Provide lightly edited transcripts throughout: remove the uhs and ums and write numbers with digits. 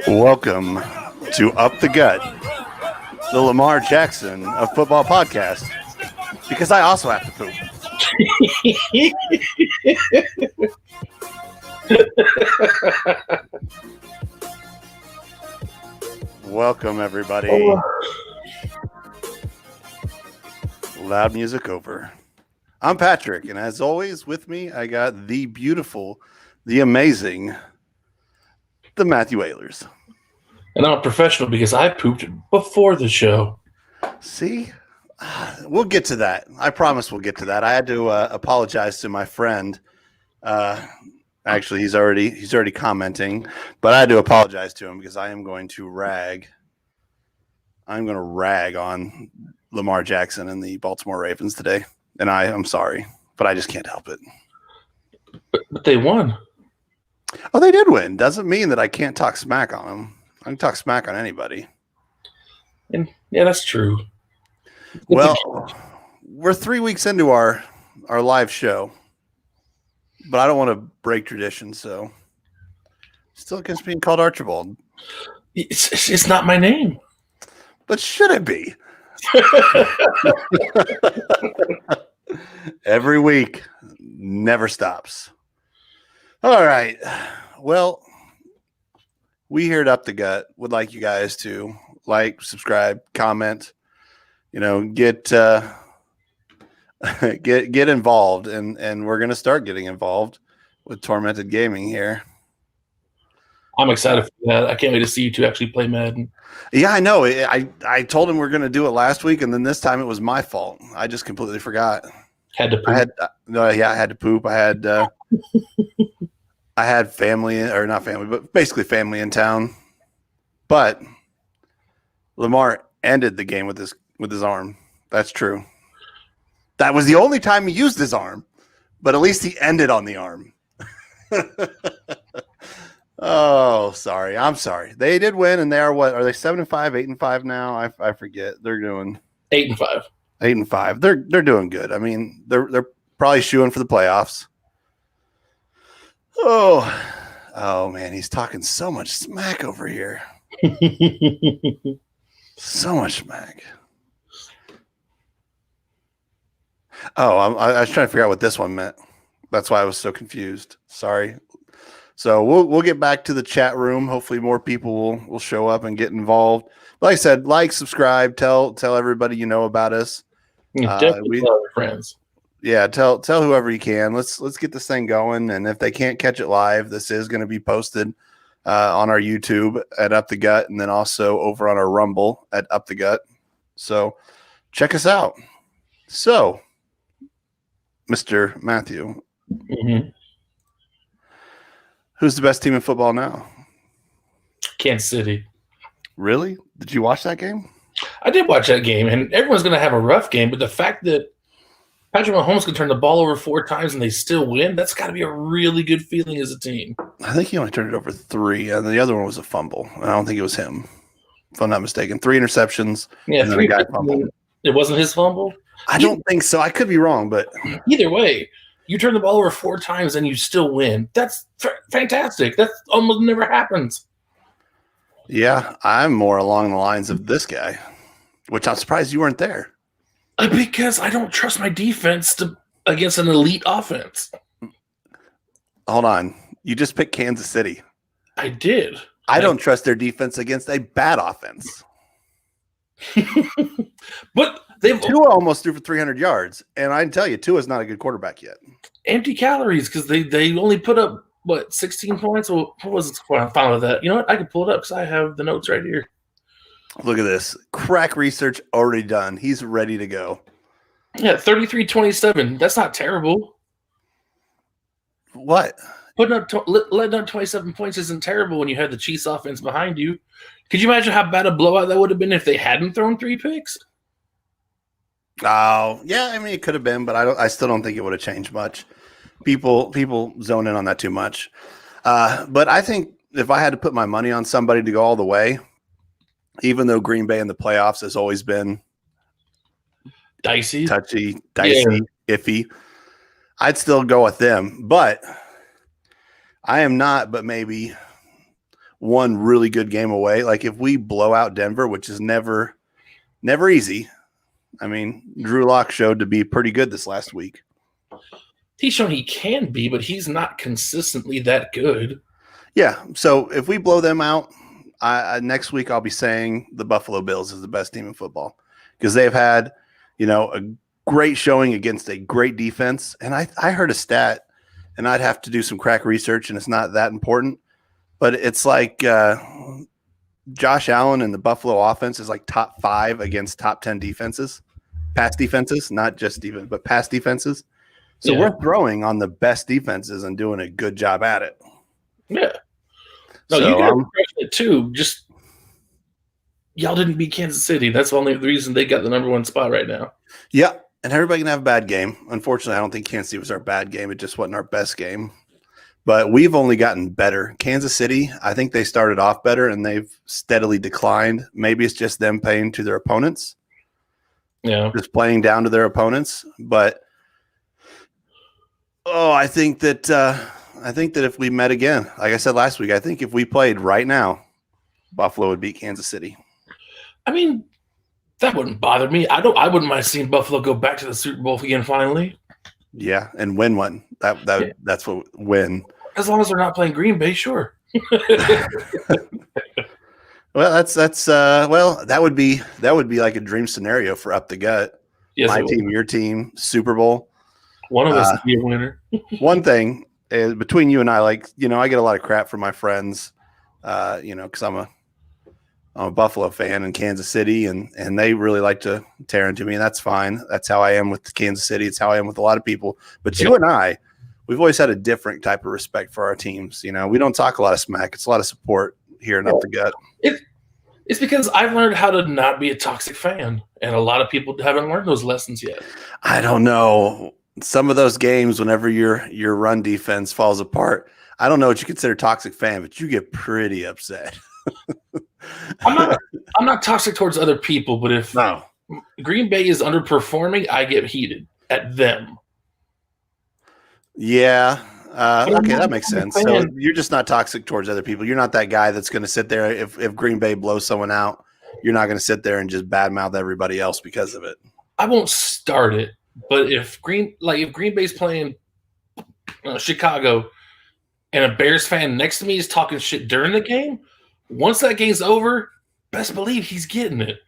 Welcome to Up the Gut, the Lamar Jackson of football podcast, because I also have to poop. Welcome, everybody. Loud music over. I'm Patrick, and as always, with me, I got the beautiful, the amazing, the Matthew Ehlers. And I'm a professional because I pooped before the show. See? We'll get to that. I promise we'll get to that. I had to apologize to my friend. Actually, he's already commenting, but I had to apologize to him because I am going to rag. I'm going to rag on Lamar Jackson and the Baltimore Ravens today, and I'm sorry, but I just can't help it. But they won. Oh, they did win. Doesn't mean that I can't talk smack on them. I can talk smack on anybody. And yeah, that's true. Well, we're 3 weeks into our live show, but I don't want to break tradition, so still against being called Archibald. It's not my name. But should it be? Every week, never stops. All right. Well, we here at Up the Gut would like you guys to like, subscribe, comment, get involved, and we're going to start getting involved with Tormented Gaming here. I'm excited for that. I can't wait to see you two actually play Madden. Yeah, I know. I told him we are going to do it last week, and then this time it was my fault. I just completely forgot. Had to poop. I had to poop. I had family, or not family, but basically family in town. But Lamar ended the game with his arm. That's true. That was the only time he used his arm, but at least he ended on the arm. Oh, sorry. I'm sorry. They did win, and they are what? Are they 7-5, 8-5 now? I forget. They're doing 8-5. 8-5. They're doing good. I mean, they're probably shooing for the playoffs. Oh man, he's talking so much smack over here. So much smack. Oh, I was trying to figure out what this one meant. That's why I was so confused. Sorry. So we'll get back to the chat room. Hopefully more people will show up and get involved. Like I said, subscribe, tell everybody you know about us. Definitely tell our friends. Yeah, tell whoever you can. Let's get this thing going. And if they can't catch it live, this is going to be posted on our YouTube at Up the Gut, and then also over on our Rumble at Up the Gut. So check us out. So, Mr. Matthew, who's the best team in football now? Kansas City. Really? Did you watch that game? I did watch that game, and everyone's going to have a rough game, but the fact that Patrick Mahomes can turn the ball over 4 times and they still win, that's got to be a really good feeling as a team. I think he only turned it over 3, and the other one was a fumble. I don't think it was him, if I'm not mistaken. 3 interceptions. Yeah, and then a guy fumbled. It wasn't his fumble? I don't think so. I could be wrong, but either way, you turn the ball over 4 times and you still win. That's fantastic. That almost never happens. Yeah, I'm more along the lines of this guy, which I'm surprised you weren't there. Because I don't trust my defense against an elite offense. Hold on. You just picked Kansas City. I did. I don't trust their defense against a bad offense. But Tua almost threw for 300 yards, and I can tell you, Tua's not a good quarterback yet. Empty calories because they only put up, 16 points? Well, what was the final of that? You know what? I can pull it up because I have the notes right here. Look at this. Crack research already done. He's ready to go. Yeah, 33-27. That's not terrible. What? Letting up 27 points isn't terrible when you have the Chiefs offense behind you. Could you imagine how bad a blowout that would have been if they hadn't thrown 3 picks? Oh, yeah. I mean, it could have been, but I still don't think it would have changed much. People zone in on that too much. But I think if I had to put my money on somebody to go all the way, even though Green Bay in the playoffs has always been dicey, touchy, iffy, I'd still go with them, but I am not, but maybe one really good game away. Like if we blow out Denver, which is never easy. I mean, Drew Lock showed to be pretty good this last week. He's shown he can be, but he's not consistently that good. Yeah. So if we blow them out, next week I'll be saying the Buffalo Bills is the best team in football because they've had, a great showing against a great defense. And I heard a stat, and I'd have to do some crack research, and it's not that important, but it's like Josh Allen and the Buffalo offense is like top 5 against top 10 defenses, pass defenses, not just even, but pass defenses. So we're throwing on the best defenses and doing a good job at it. Yeah. No, you guys are it too. Just y'all didn't beat Kansas City. That's the only reason they got the number 1 spot right now. Yeah, and everybody can have a bad game. Unfortunately, I don't think Kansas City was our bad game. It just wasn't our best game. But we've only gotten better. Kansas City, I think they started off better, and they've steadily declined. Maybe it's just them playing to their opponents. Yeah. Just playing down to their opponents. But, I think that if we met again, like I said last week, I think if we played right now, Buffalo would beat Kansas City. I mean, that wouldn't bother me. I wouldn't mind seeing Buffalo go back to the Super Bowl again finally. Yeah, and win one. That's what win. As long as they're not playing Green Bay, sure. Well, that would be like a dream scenario for Up the Gut. Yes, my team, your team, Super Bowl. One of us would be a winner. One thing is between you and I, I get a lot of crap from my friends, because I'm a Buffalo fan in Kansas City, and they really like to tear into me, and that's fine. That's how I am with Kansas City. It's how I am with a lot of people. But you and I, we've always had a different type of respect for our teams. We don't talk a lot of smack. It's a lot of support here in Up the Gut. It's because I've learned how to not be a toxic fan, and a lot of people haven't learned those lessons yet. I don't know. Some of those games, whenever your run defense falls apart, I don't know what you consider toxic fan, but you get pretty upset. I'm not toxic towards other people, but if Green Bay is underperforming, I get heated at them. Yeah. Okay, that makes sense. So you're just not toxic towards other people. You're not that guy that's going to sit there if Green Bay blows someone out. You're not going to sit there and just badmouth everybody else because of it. I won't start it, but if Green Bay's playing Chicago and a Bears fan next to me is talking shit during the game, once that game's over, best believe he's getting it.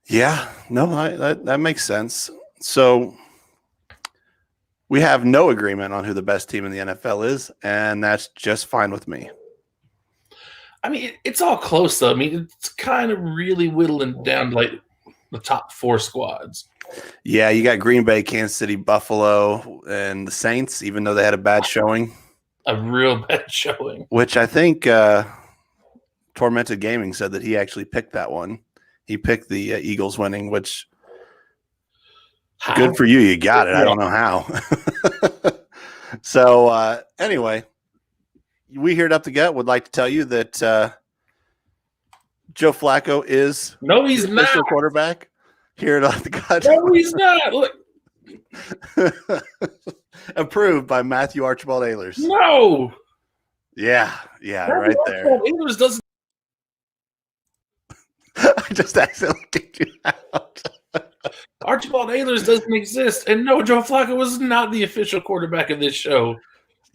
Yeah, no, that makes sense. So we have no agreement on who the best team in the NFL is, and that's just fine with me. I mean, it's all close, though. I mean, it's kind of really whittling down to the top 4 squads. Yeah, you got Green Bay, Kansas City, Buffalo, and the Saints, even though they had a bad showing. A real bad showing. Which I think Tormented Gaming said that he actually picked that one. He picked the Eagles winning, which good for you. You got it. I don't know how. So anyway, we here at Up the Gut would like to tell you that Joe Flacco is he's the official not. Quarterback here at Up the Gut. No, he's not. Look. Approved by Matthew Archibald Ehlers. No. Yeah, right there. Ehlers doesn't. I just accidentally kicked you out. Archibald Ehlers doesn't exist, and no, Joe Flacco was not the official quarterback of this show.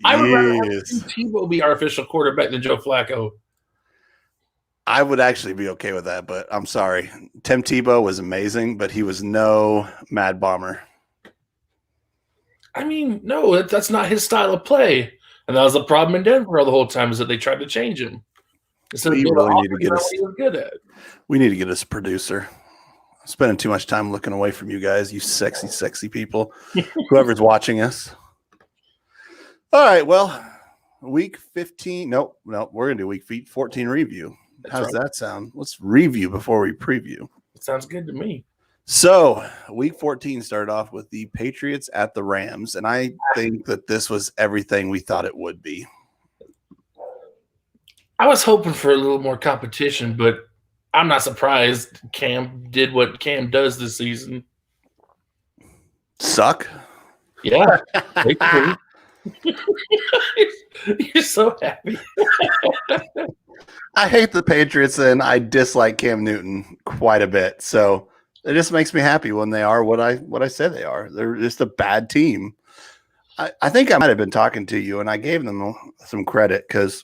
I would rather have Tim Tebow be our official quarterback than Joe Flacco. I would actually be okay with that, but I'm sorry. Tim Tebow was amazing, but he was no Mad Bomber. I mean, no, that's not his style of play. And that was the problem in Denver the whole time, is that they tried to change him. Instead of really need to get us, he was good at. We need to get us a producer. I'm spending too much time looking away from you guys, you sexy, sexy people. Whoever's watching us. All right, well, week 15. Nope, we're going to do week 14 review. How's that sound? Let's review before we preview. It sounds good to me. So, week 14 started off with the Patriots at the Rams, and I think that this was everything we thought it would be. I was hoping for a little more competition, but I'm not surprised Cam did what Cam does this season. Suck? Yeah. You're so happy. I hate the Patriots and I dislike Cam Newton quite a bit. So it just makes me happy when they are what I say they are. They're just a bad team. I think I might have been talking to you and I gave them some credit because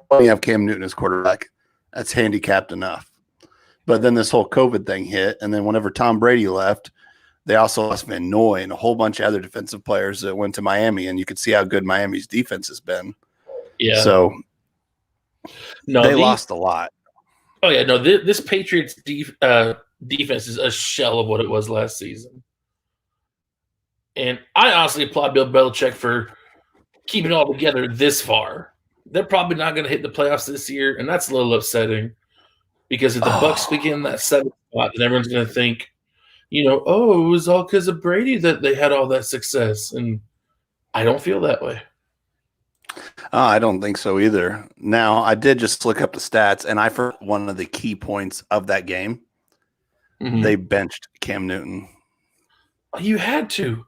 when you have Cam Newton as quarterback, that's handicapped enough. But then this whole COVID thing hit, and then whenever Tom Brady left, they also lost Van Noy and a whole bunch of other defensive players that went to Miami, and you could see how good Miami's defense has been. Yeah. So they lost a lot. Oh, yeah. No, this Patriots defense is a shell of what it was last season. And I honestly applaud Bill Belichick for keeping it all together this far. They're probably not going to hit the playoffs this year, and that's a little upsetting because if the Bucs squeak in that 7th spot, then everyone's going to think, it was all because of Brady that they had all that success. And I don't feel that way. I don't think so either. Now, I did just look up the stats, and I forgot one of the key points of that game. Mm-hmm. They benched Cam Newton. You had to.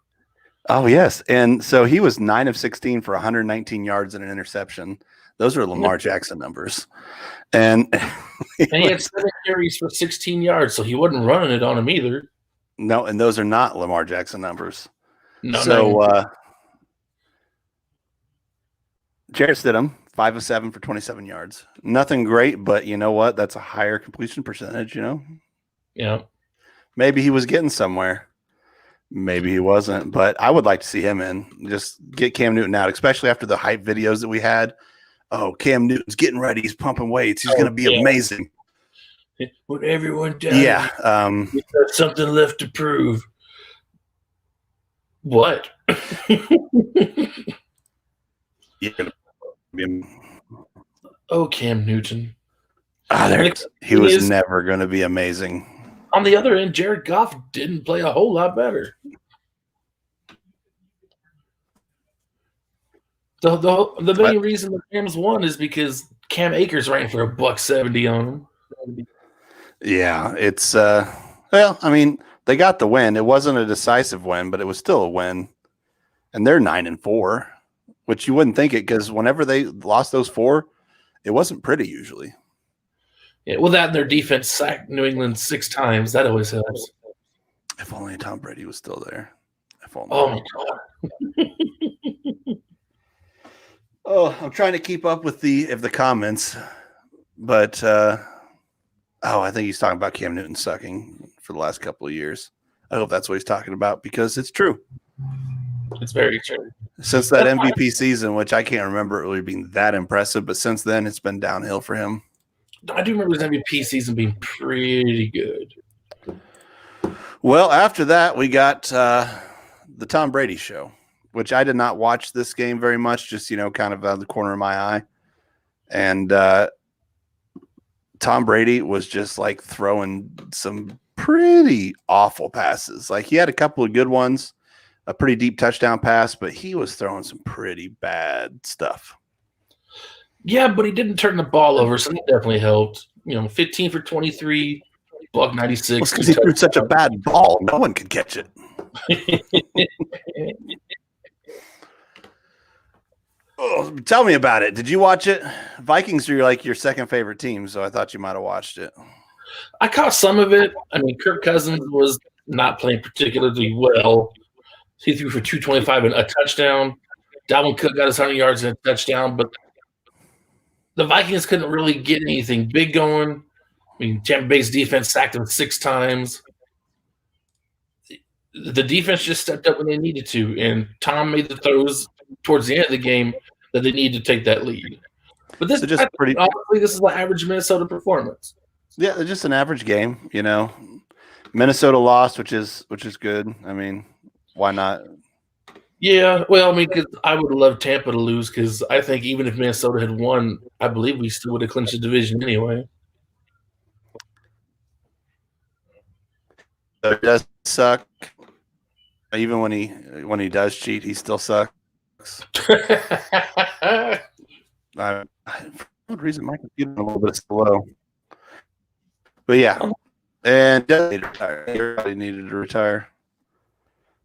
Oh, yes. And so he was 9 of 16 for 119 yards and an interception. Those are Lamar Jackson numbers. And he had 7 carries for 16 yards, so he wasn't running it on him either. No, and those are not Lamar Jackson numbers. No, so Jarrett Stidham, 5 of 7 for 27 yards. Nothing great, but you know what? That's a higher completion percentage, Yeah. Maybe he was getting somewhere. Maybe he wasn't, but I would like to see him in. Just get Cam Newton out, especially after the hype videos that we had. Oh, Cam Newton's getting ready. He's pumping weights. He's going to be amazing. When everyone does, yeah, he's got something left to prove. What? Oh, Cam Newton. He was never going to be amazing. On the other end, Jared Goff didn't play a whole lot better. The main reason the Rams won is because Cam Akers ran for $170 on him. Yeah, it's they got the win. It wasn't a decisive win, but it was still a win. And they're 9-4, which you wouldn't think it because whenever they lost those 4, it wasn't pretty usually. Yeah, well, that and their defense sacked New England 6 times. That always helps. If only Tom Brady was still there. If only. Oh, my God. I'm trying to keep up with the comments, but I think he's talking about Cam Newton sucking for the last couple of years. I hope that's what he's talking about because it's true. It's very true. Since that MVP season, which I can't remember it really being that impressive, but since then it's been downhill for him. I do remember his MVP season being pretty good. Well, after that, we got the Tom Brady show, which I did not watch this game very much, just, kind of out of the corner of my eye. And Tom Brady was just like throwing some pretty awful passes. Like he had a couple of good ones, a pretty deep touchdown pass, but he was throwing some pretty bad stuff. Yeah, but he didn't turn the ball over, so that definitely helped. 15 for 23, block 96. Well, because he threw such a bad ball, no one could catch it. Tell me about it. Did you watch it? Vikings are like your second favorite team, so I thought you might have watched it. I caught some of it. I mean, Kirk Cousins was not playing particularly well. He threw for 225 and a touchdown. Dalvin Cook got his 100 yards and a touchdown, but the Vikings couldn't really get anything big going. I mean, Tampa Bay's defense sacked him 6 times. The defense just stepped up when they needed to, and Tom made the throws towards the end of the game that they needed to take that lead. But this, honestly, this is an average Minnesota performance. Yeah, it's just an average game. Minnesota lost, which is good. I mean, why not? Yeah, well, I mean, because I would love Tampa to lose because I think even if Minnesota had won, I believe we still would have clinched the division anyway. It does suck. Even when he does cheat, he still sucks. For what reason, my computer's a little bit slow. But yeah, and everybody needed to retire.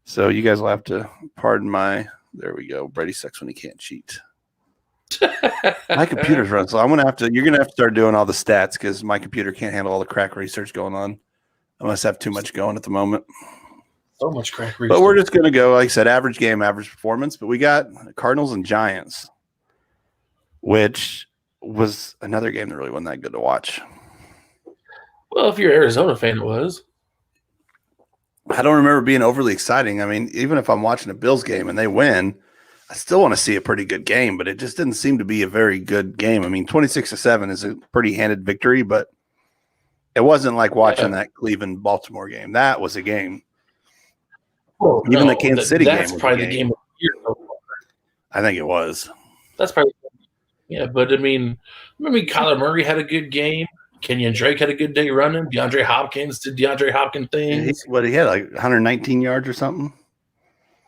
So you guys will have to pardon my. There we go. Brady sucks when he can't cheat. My computer's running slow. You're gonna have to start doing all the stats because my computer can't handle all the crack research going on. I must have too much going at the moment. So much crack research. But we're just gonna go, like I said, average game, average performance. But we got Cardinals and Giants, which was another game that really wasn't that good to watch. Well, if you're an Arizona fan, it was. I don't remember being overly exciting. I mean, even if I'm watching a Bills game and they win, I still want to see a pretty good game, but it just didn't seem to be a very good game. I mean, 26-7 is a pretty handed victory, but it wasn't like watching that Cleveland-Baltimore game. That was a game. Well, even the Kansas City game. That's probably the game of the year so far. I think it was. That's probably but I mean, Kyler Murray had a good game. Kenyon Drake had a good day running. DeAndre Hopkins did DeAndre Hopkins things. He had like 119 yards or something.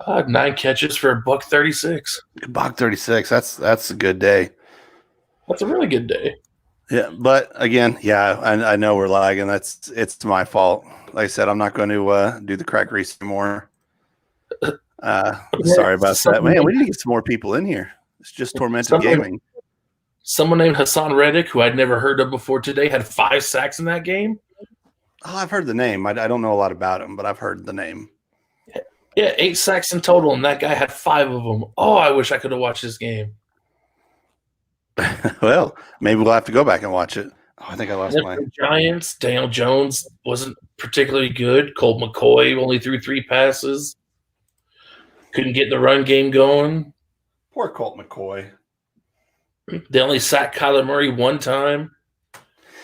9 catches for $136. $136. That's a good day. That's a really good day. Yeah, but again, I know we're lagging. It's my fault. Like I said, I'm not going to do the crack race anymore. Sorry about that. Man, we need to get some more people in here. It's just tormented gaming. Someone named Hassan Reddick, who I'd never heard of before today, had 5 sacks in that game. Oh, I've heard the name. I don't know a lot about him, but I've heard the name. Yeah, 8 sacks in total, and that guy had 5 of them. Oh, I wish I could have watched this game. Well, maybe we'll have to go back and watch it. Oh, I think I lost mine. Giants, Daniel Jones wasn't particularly good. Colt McCoy only threw 3 passes. Couldn't get the run game going. Poor Colt McCoy. They only sacked Kyler Murray 1 time.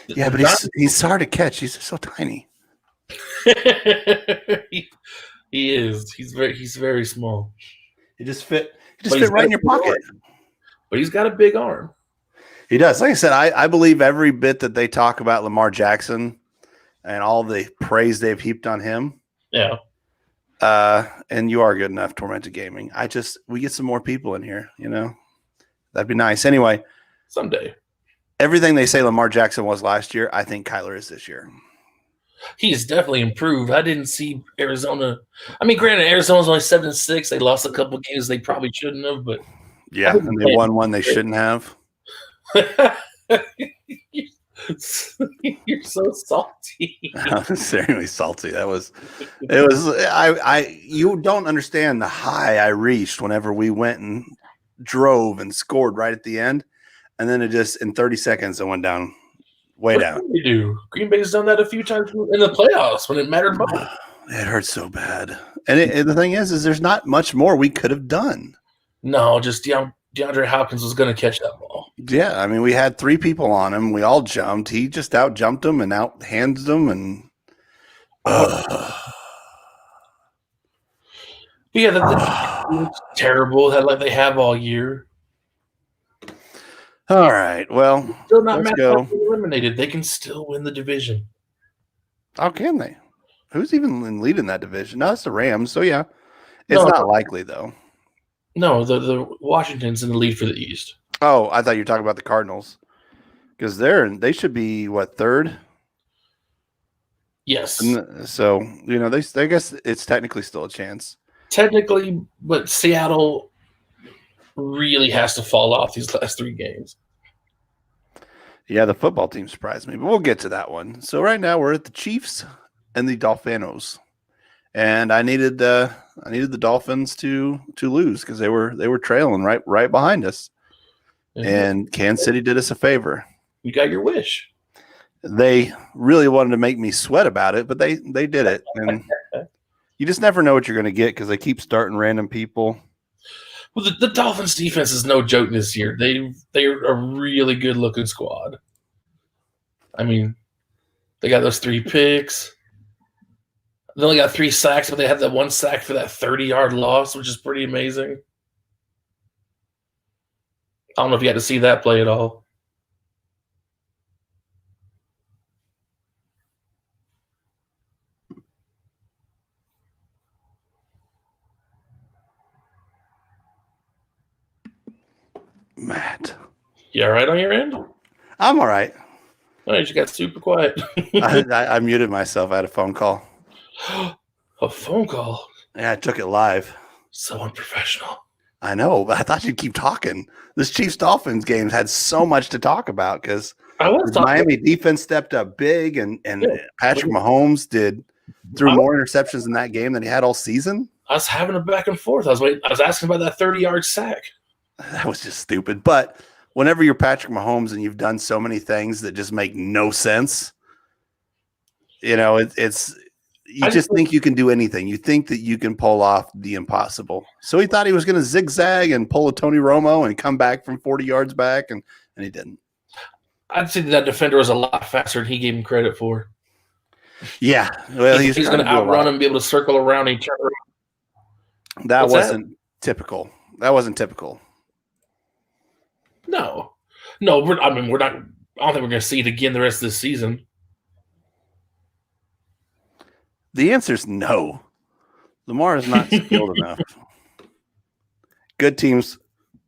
Yeah, but he's hard to catch. He's so tiny. He is. He's very small. He just fit right in your pocket. But he's got a big arm. He does. Like I said, I believe every bit that they talk about Lamar Jackson and all the praise they've heaped on him. Yeah. And you are good enough, Tormented Gaming. We get some more people in here, That'd be nice. Anyway. Someday. Everything they say Lamar Jackson was last year, I think Kyler is this year. He's definitely improved. I didn't see Arizona. I mean, granted, Arizona's only 7-6. They lost a couple of games they probably shouldn't have, but yeah, and they won one they shouldn't have. You're so salty. I'm seriously salty. You don't understand the high I reached whenever we went and drove and scored right at the end. And then it just, in 30 seconds, it went down, way down. They do. Green Bay's done that a few times in the playoffs when it mattered most. It hurts so bad. And the thing is there's not much more we could have done. No, just DeAndre Hopkins was going to catch that ball. Yeah, I mean, we had 3 people on him. We all jumped. He just out-jumped them and out-handed them. And yeah, the terrible that like they have all year. All right, well, still not let's go. Eliminated. They can still win the division. How can they? Who's even leading that division? No, it's the Rams. So yeah, it's not likely though. No, the Washington's in the lead for the East. Oh, I thought you were talking about the Cardinals because they should be what, 3rd? Yes. And so I guess it's technically still a chance. Technically, but Seattle really has to fall off these last 3 games. Yeah, the football team surprised me, but we'll get to that one. So right now we're at the Chiefs and the Dolphinos, and I needed the Dolphins to lose because they were trailing right behind us, and Kansas City did us a favor. You got your wish. They really wanted to make me sweat about it, but they did it, and you just never know what you're going to get because they keep starting random people. Well, the Dolphins defense is no joke this year. They're a really good looking squad. I mean, they got those 3 picks. They only got 3 sacks, but they had that 1 sack for that 30-yard loss, which is pretty amazing. I don't know if you had to see that play at all. Matt. You all right on your end? I'm all right. Oh, you just got super quiet. I muted myself. I had a phone call. A phone call? Yeah, I took it live. So unprofessional. I know, but I thought you'd keep talking. This Chiefs-Dolphins game had so much to talk about because I was the talking. Miami defense stepped up big, and Yeah. Patrick Mahomes threw more interceptions in that game than he had all season. I was having a back and forth. I was asking about that 30-yard sack. That was just stupid. But whenever you're Patrick Mahomes and you've done so many things that just make no sense, you know, you just think you can do anything. You think that you can pull off the impossible. So he thought he was going to zigzag and pull a Tony Romo and come back from 40 yards back, and he didn't. I'd say that defender was a lot faster than he gave him credit for. Yeah. Well, he's going to outrun him, be able to circle around and turn around. That wasn't typical. That wasn't typical. No. We're not. I don't think we're going to see it again the rest of this season. The answer is no. Lamar is not skilled enough. Good teams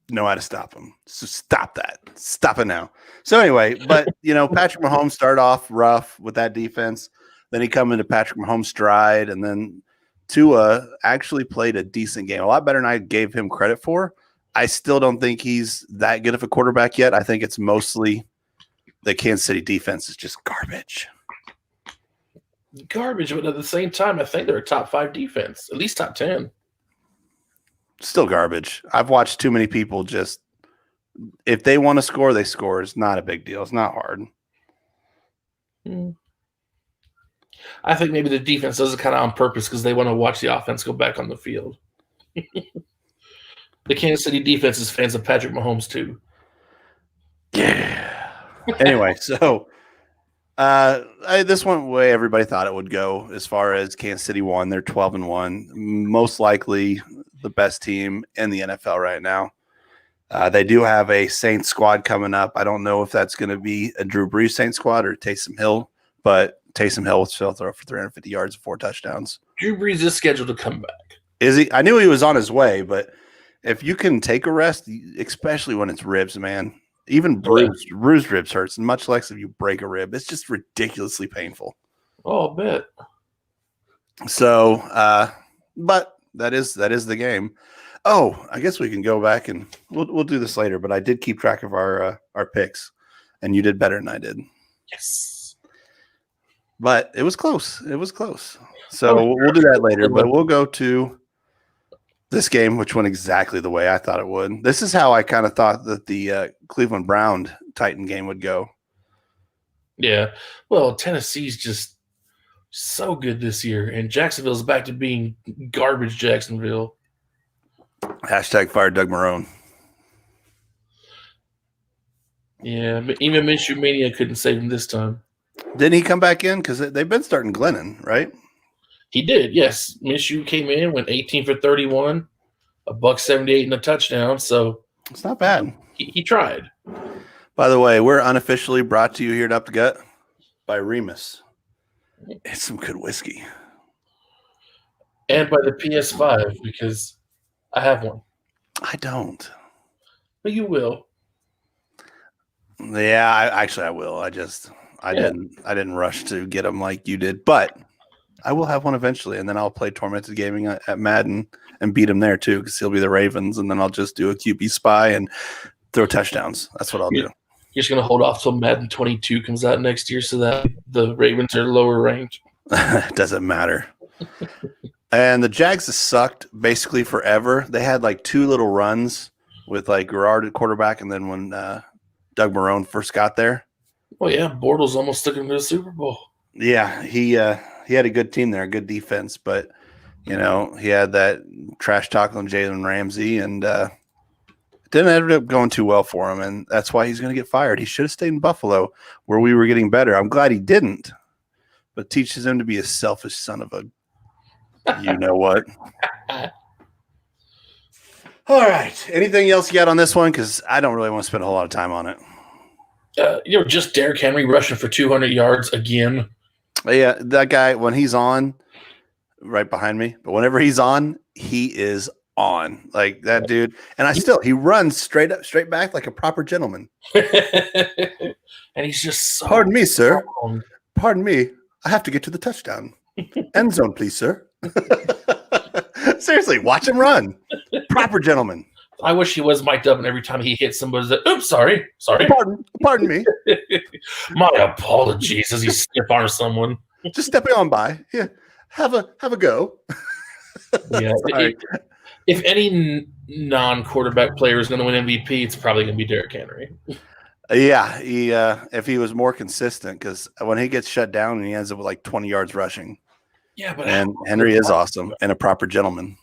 know how to stop him. So stop that. Stop it now. So anyway, but Patrick Mahomes started off rough with that defense. Then he come into Patrick Mahomes' stride, and then Tua actually played a decent game, a lot better than I gave him credit for. I still don't think he's that good of a quarterback yet. I think it's mostly the Kansas City defense is just garbage. Garbage, but at the same time, I think they're a top 5 defense, at least top 10. Still garbage. I've watched too many people just, if they want to score, they score. It's not a big deal. It's not hard. I think maybe the defense does it kind of on purpose because they want to watch the offense go back on the field. The Kansas City defense is fans of Patrick Mahomes too. Yeah. Anyway, so this went the way everybody thought it would go as far as Kansas City won. They're 12-1, most likely the best team in the NFL right now. They do have a Saints squad coming up. I don't know if that's going to be a Drew Brees Saints squad or Taysom Hill, but Taysom Hill will still throw for 350 yards and 4 touchdowns. Drew Brees is scheduled to come back. Is he? I knew he was on his way, but if you can take a rest, especially when it's ribs, man, even bruised ribs hurts, and much less if you break a rib. It's just ridiculously painful. Oh, I bet. So, but that is the game. Oh, I guess we can go back and we'll do this later. But I did keep track of our picks, and you did better than I did. Yes. But it was close. It was close. So we'll do that later. But we'll go to this game, which went exactly the way I thought it would. This is how I kind of thought that the Cleveland Brown Titan game would go. Yeah. Well, Tennessee's just so good this year, and Jacksonville's back to being garbage Jacksonville. Hashtag fire Doug Marrone. Yeah, but even Minshew Mania couldn't save him this time. Didn't he come back in? Because they've been starting Glennon, right? He did, yes. Minshew came in, went 18 for 31, $178 and a touchdown. So it's not bad. He tried. By the way, we're unofficially brought to you here at Up the Gut by Remus. It's some good whiskey. And by the PS5, because I have one. I don't. But you will. Yeah, I will. I didn't rush to get them like you did, but I will have one eventually, and then I'll play Tormented Gaming at Madden and beat him there too, because he'll be the Ravens, and then I'll just do a QB spy and throw touchdowns. That's what I'll do. You're just going to hold off till Madden 22 comes out next year so that the Ravens are lower ranked. It doesn't matter. And the Jags have sucked basically forever. They had like 2 little runs with like Garrard at quarterback, and then when Doug Marrone first got there. Oh, yeah. Bortles almost took him to the Super Bowl. Yeah, he had a good team there, a good defense, but, he had that trash talk on Jalen Ramsey, and didn't end up going too well for him, and that's why he's going to get fired. He should have stayed in Buffalo where we were getting better. I'm glad he didn't, but teaches him to be a selfish son of a you-know-what. All right. Anything else you got on this one? Because I don't really want to spend a whole lot of time on it. Just Derrick Henry rushing for 200 yards again. Yeah, that guy, when he's on, right behind me, but whenever he's on, he is on. Like that dude. And he runs straight back like a proper gentleman. And he's just so Pardon me, sir. long. Pardon me. I have to get to the touchdown. End zone, please, sir. Seriously, watch him run. Proper gentleman. I wish he was mic'd up, and every time he hits somebody, like, oops, sorry. Pardon me. My apologies as he stiff arms someone. Just stepping on by. Yeah, have a go. Yeah. If any non-quarterback player is going to win MVP, it's probably going to be Derrick Henry. Yeah, if he was more consistent, because when he gets shut down, he ends up with like 20 yards rushing. Yeah, but Henry is awesome and a proper gentleman.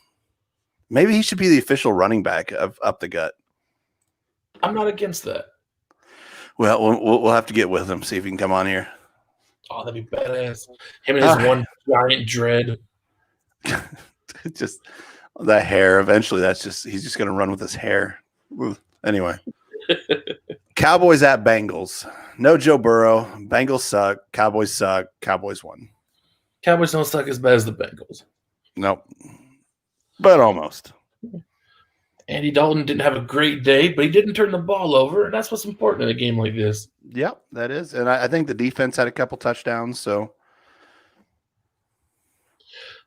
Maybe he should be the official running back of Up the Gut. I'm not against that. Well, we'll have to get with him, see if he can come on here. Oh, that'd be badass. Him and his one giant dread. Just that hair. Eventually, he's just going to run with his hair. Anyway. Cowboys at Bengals. No Joe Burrow. Bengals suck. Cowboys suck. Cowboys won. Cowboys don't suck as bad as the Bengals. Nope. But almost. Andy Dalton didn't have a great day, but he didn't turn the ball over, and that's what's important in a game like this. Yep, that is. And I think the defense had a couple touchdowns, so.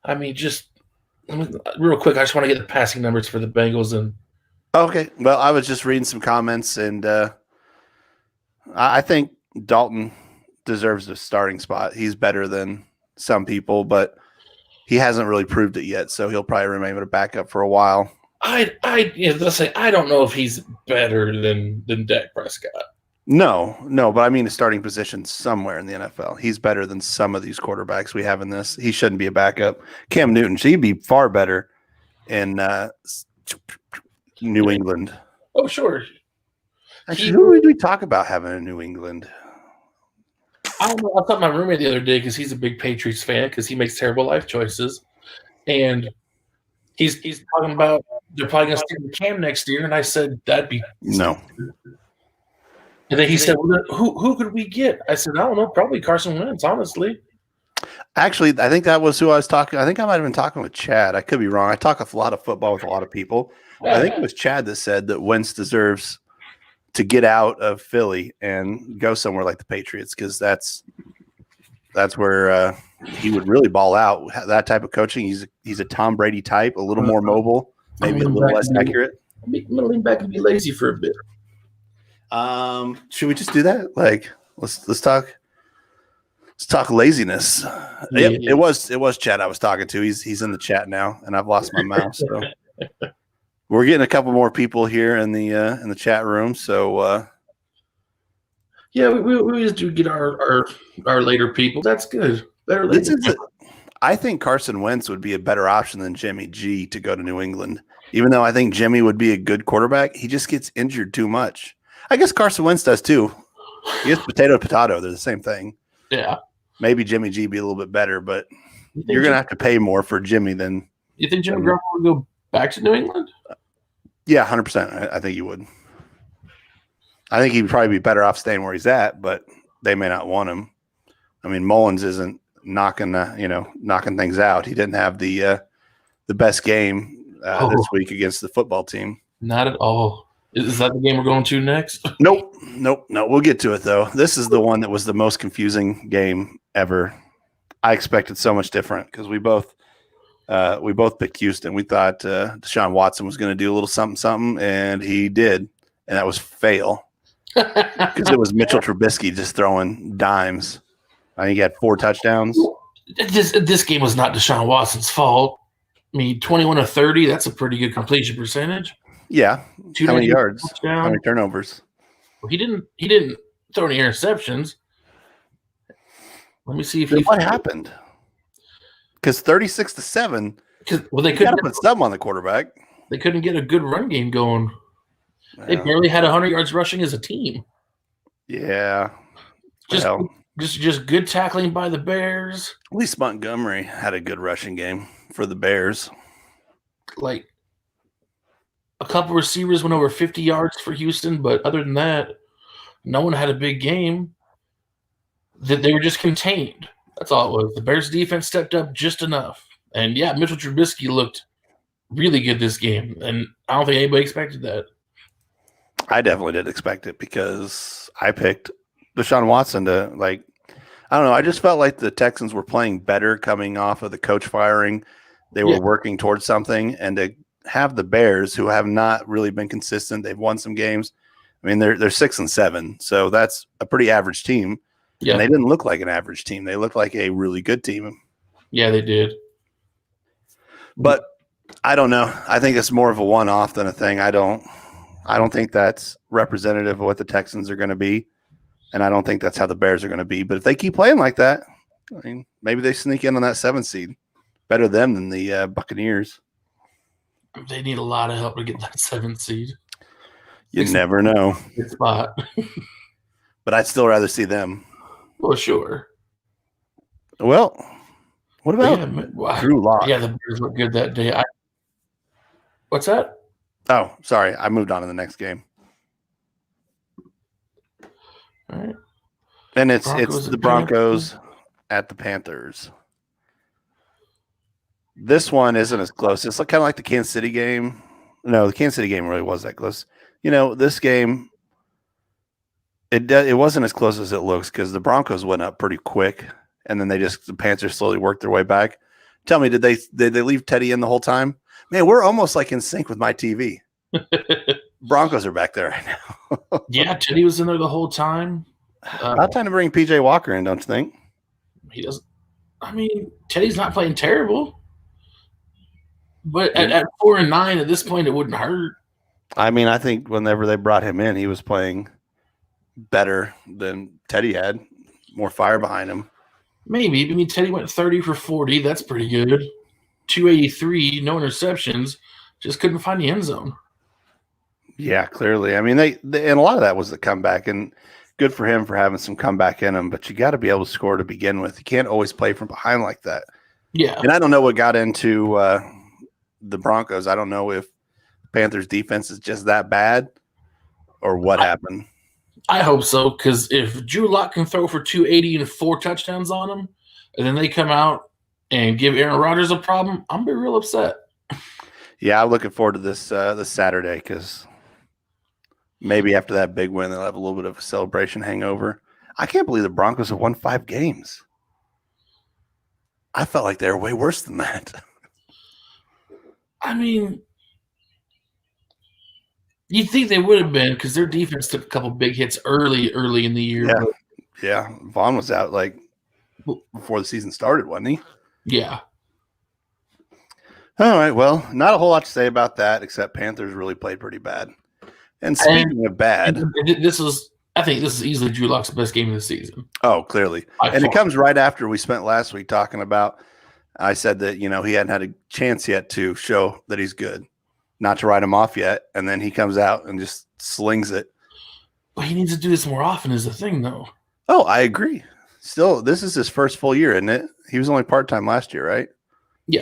I mean, real quick, I just want to get the passing numbers for the Bengals. Okay. Well, I was just reading some comments, and I think Dalton deserves the starting spot. He's better than some people, but he hasn't really proved it yet, so he'll probably remain a backup for a while. Let's say I don't know if he's better than Dak Prescott. No, but I mean the starting position somewhere in the NFL. He's better than some of these quarterbacks we have in this. He shouldn't be a backup. Cam Newton, he'd be far better in New England. Oh, sure. Actually, who did we talk about having in New England? I don't know. I thought my roommate the other day, because he's a big Patriots fan, because he makes terrible life choices, and he's talking about they're probably going to stick Cam next year, and I said that'd be no. And then he said, well, "Who could we get?" I said, "I don't know. Probably Carson Wentz, honestly." Actually, I think that was who I was talking. I think I might have been talking with Chad. I could be wrong. I talk a lot of football with a lot of people. I think it was Chad that said that Wentz deserves to get out of Philly and go somewhere like the Patriots, because that's where he would really ball out. That type of coaching, he's a Tom Brady type, a little more mobile, maybe a little less accurate. I'm going to lean back and be lazy for a bit. Should we just do that? Like, let's talk laziness. Yeah. Yep, it was Chad I was talking to. He's in the chat now, and I've lost my mouse. So we're getting a couple more people here in the chat room. So yeah, we just do get our later people. That's good. Better later. I think Carson Wentz would be a better option than Jimmy G to go to New England. Even though I think Jimmy would be a good quarterback, he just gets injured too much. I guess Carson Wentz does too. He gets potato. They're the same thing. Yeah. Maybe Jimmy G be a little bit better, but you're going to have to pay more for Jimmy than. You think Jimmy Garoppolo would go back to New England? Yeah, 100%. I think he would. I think he'd probably be better off staying where he's at, but they may not want him. I mean, Mullins isn't knocking things out. He didn't have the best game this week against the football team. Not at all. Is that the game we're going to next? Nope. We'll get to it, though. This is the one that was the most confusing game ever. I expected so much different because we both picked Houston. We thought Deshaun Watson was going to do a little something, and he did, and that was fail because it was Mitchell Trubisky just throwing dimes. I think he had 4 touchdowns. This game was not Deshaun Watson's fault. I mean, 21 of 30, that's a pretty good completion percentage. Yeah. How many yards? Touchdown. How many turnovers? Well, he didn't throw any interceptions. Let me see if what happened. Because 36-7. Well, they couldn't put some on the quarterback. They couldn't get a good run game going. Yeah. They barely had 100 yards rushing as a team. Yeah. Just good tackling by the Bears. At least Montgomery had a good rushing game for the Bears. Like, a couple receivers went over 50 yards for Houston, but other than that, no one had a big game. They were just contained. That's all it was. The Bears defense stepped up just enough. And, yeah, Mitchell Trubisky looked really good this game, and I don't think anybody expected that. I definitely did expect it because I picked Deshaun Watson to, I don't know. I just felt like the Texans were playing better coming off of the coach firing They were working towards something, and to have the Bears, who have not really been consistent, they've won some games. I mean, they're 6-7, so that's a pretty average team. Yeah. And they didn't look like an average team. They looked like a really good team. Yeah, they did. But I don't know. I think it's more of a one-off than a thing. I don't think that's representative of what the Texans are going to be, and I don't think that's how the Bears are going to be. But if they keep playing like that, I mean, maybe they sneak in on that 7th seed. Better them than the Buccaneers. They need a lot of help to get that 7th seed. You never know. Good spot. But I'd still rather see them. Well, sure. Well, what about Drew Lock? Yeah, the Bears look good that day. What's that? Oh, sorry. I moved on to the next game. All right. And it's the Broncos at the Panthers. This one isn't as close. It's kind of like the Kansas City game. No, the Kansas City game really was that close. This game, it wasn't as close as it looks because the Broncos went up pretty quick, and then the Panthers slowly worked their way back. Tell me, did they leave Teddy in the whole time? Man, we're almost like in sync with my TV. Broncos are back there right now. Yeah, Teddy was in there the whole time. About time to bring PJ Walker in, don't you think? He doesn't. I mean, Teddy's not playing terrible. But at 4-9, at this point, it wouldn't hurt. I mean, I think whenever they brought him in, he was playing better than Teddy had. More fire behind him. Maybe. I mean, Teddy went 30 for 40. That's pretty good. 283, no interceptions. Just couldn't find the end zone. Yeah, clearly. I mean, they and a lot of that was the comeback, and good for him for having some comeback in him. But you got to be able to score to begin with. You can't always play from behind like that. Yeah. And I don't know what got into the Broncos. I don't know if Panthers defense is just that bad or what happened. I hope so, because if Drew Lock can throw for 280 and 4 touchdowns on him, and then they come out and give Aaron Rodgers a problem, I'm going to be real upset. Yeah, I'm looking forward to this Saturday because maybe after that big win, they'll have a little bit of a celebration hangover. I can't believe the Broncos have won 5 games. I felt like they were way worse than that. I mean, you'd think they would have been because their defense took a couple big hits early in the year. Yeah, yeah. Vaughn was out like before the season started, wasn't he? Yeah. All right. Well, not a whole lot to say about that, except Panthers really played pretty bad. And speaking of bad, I think this is easily Drew Lock's best game of the season. Oh, clearly. And it comes right after we spent last week talking about. I said that he hadn't had a chance yet to show that he's good, not to write him off yet, and then he comes out and just slings it. But he needs to do this more often, is the thing, though. Oh, I agree. Still, this is his first full year, isn't it? He was only part-time last year, right? Yeah.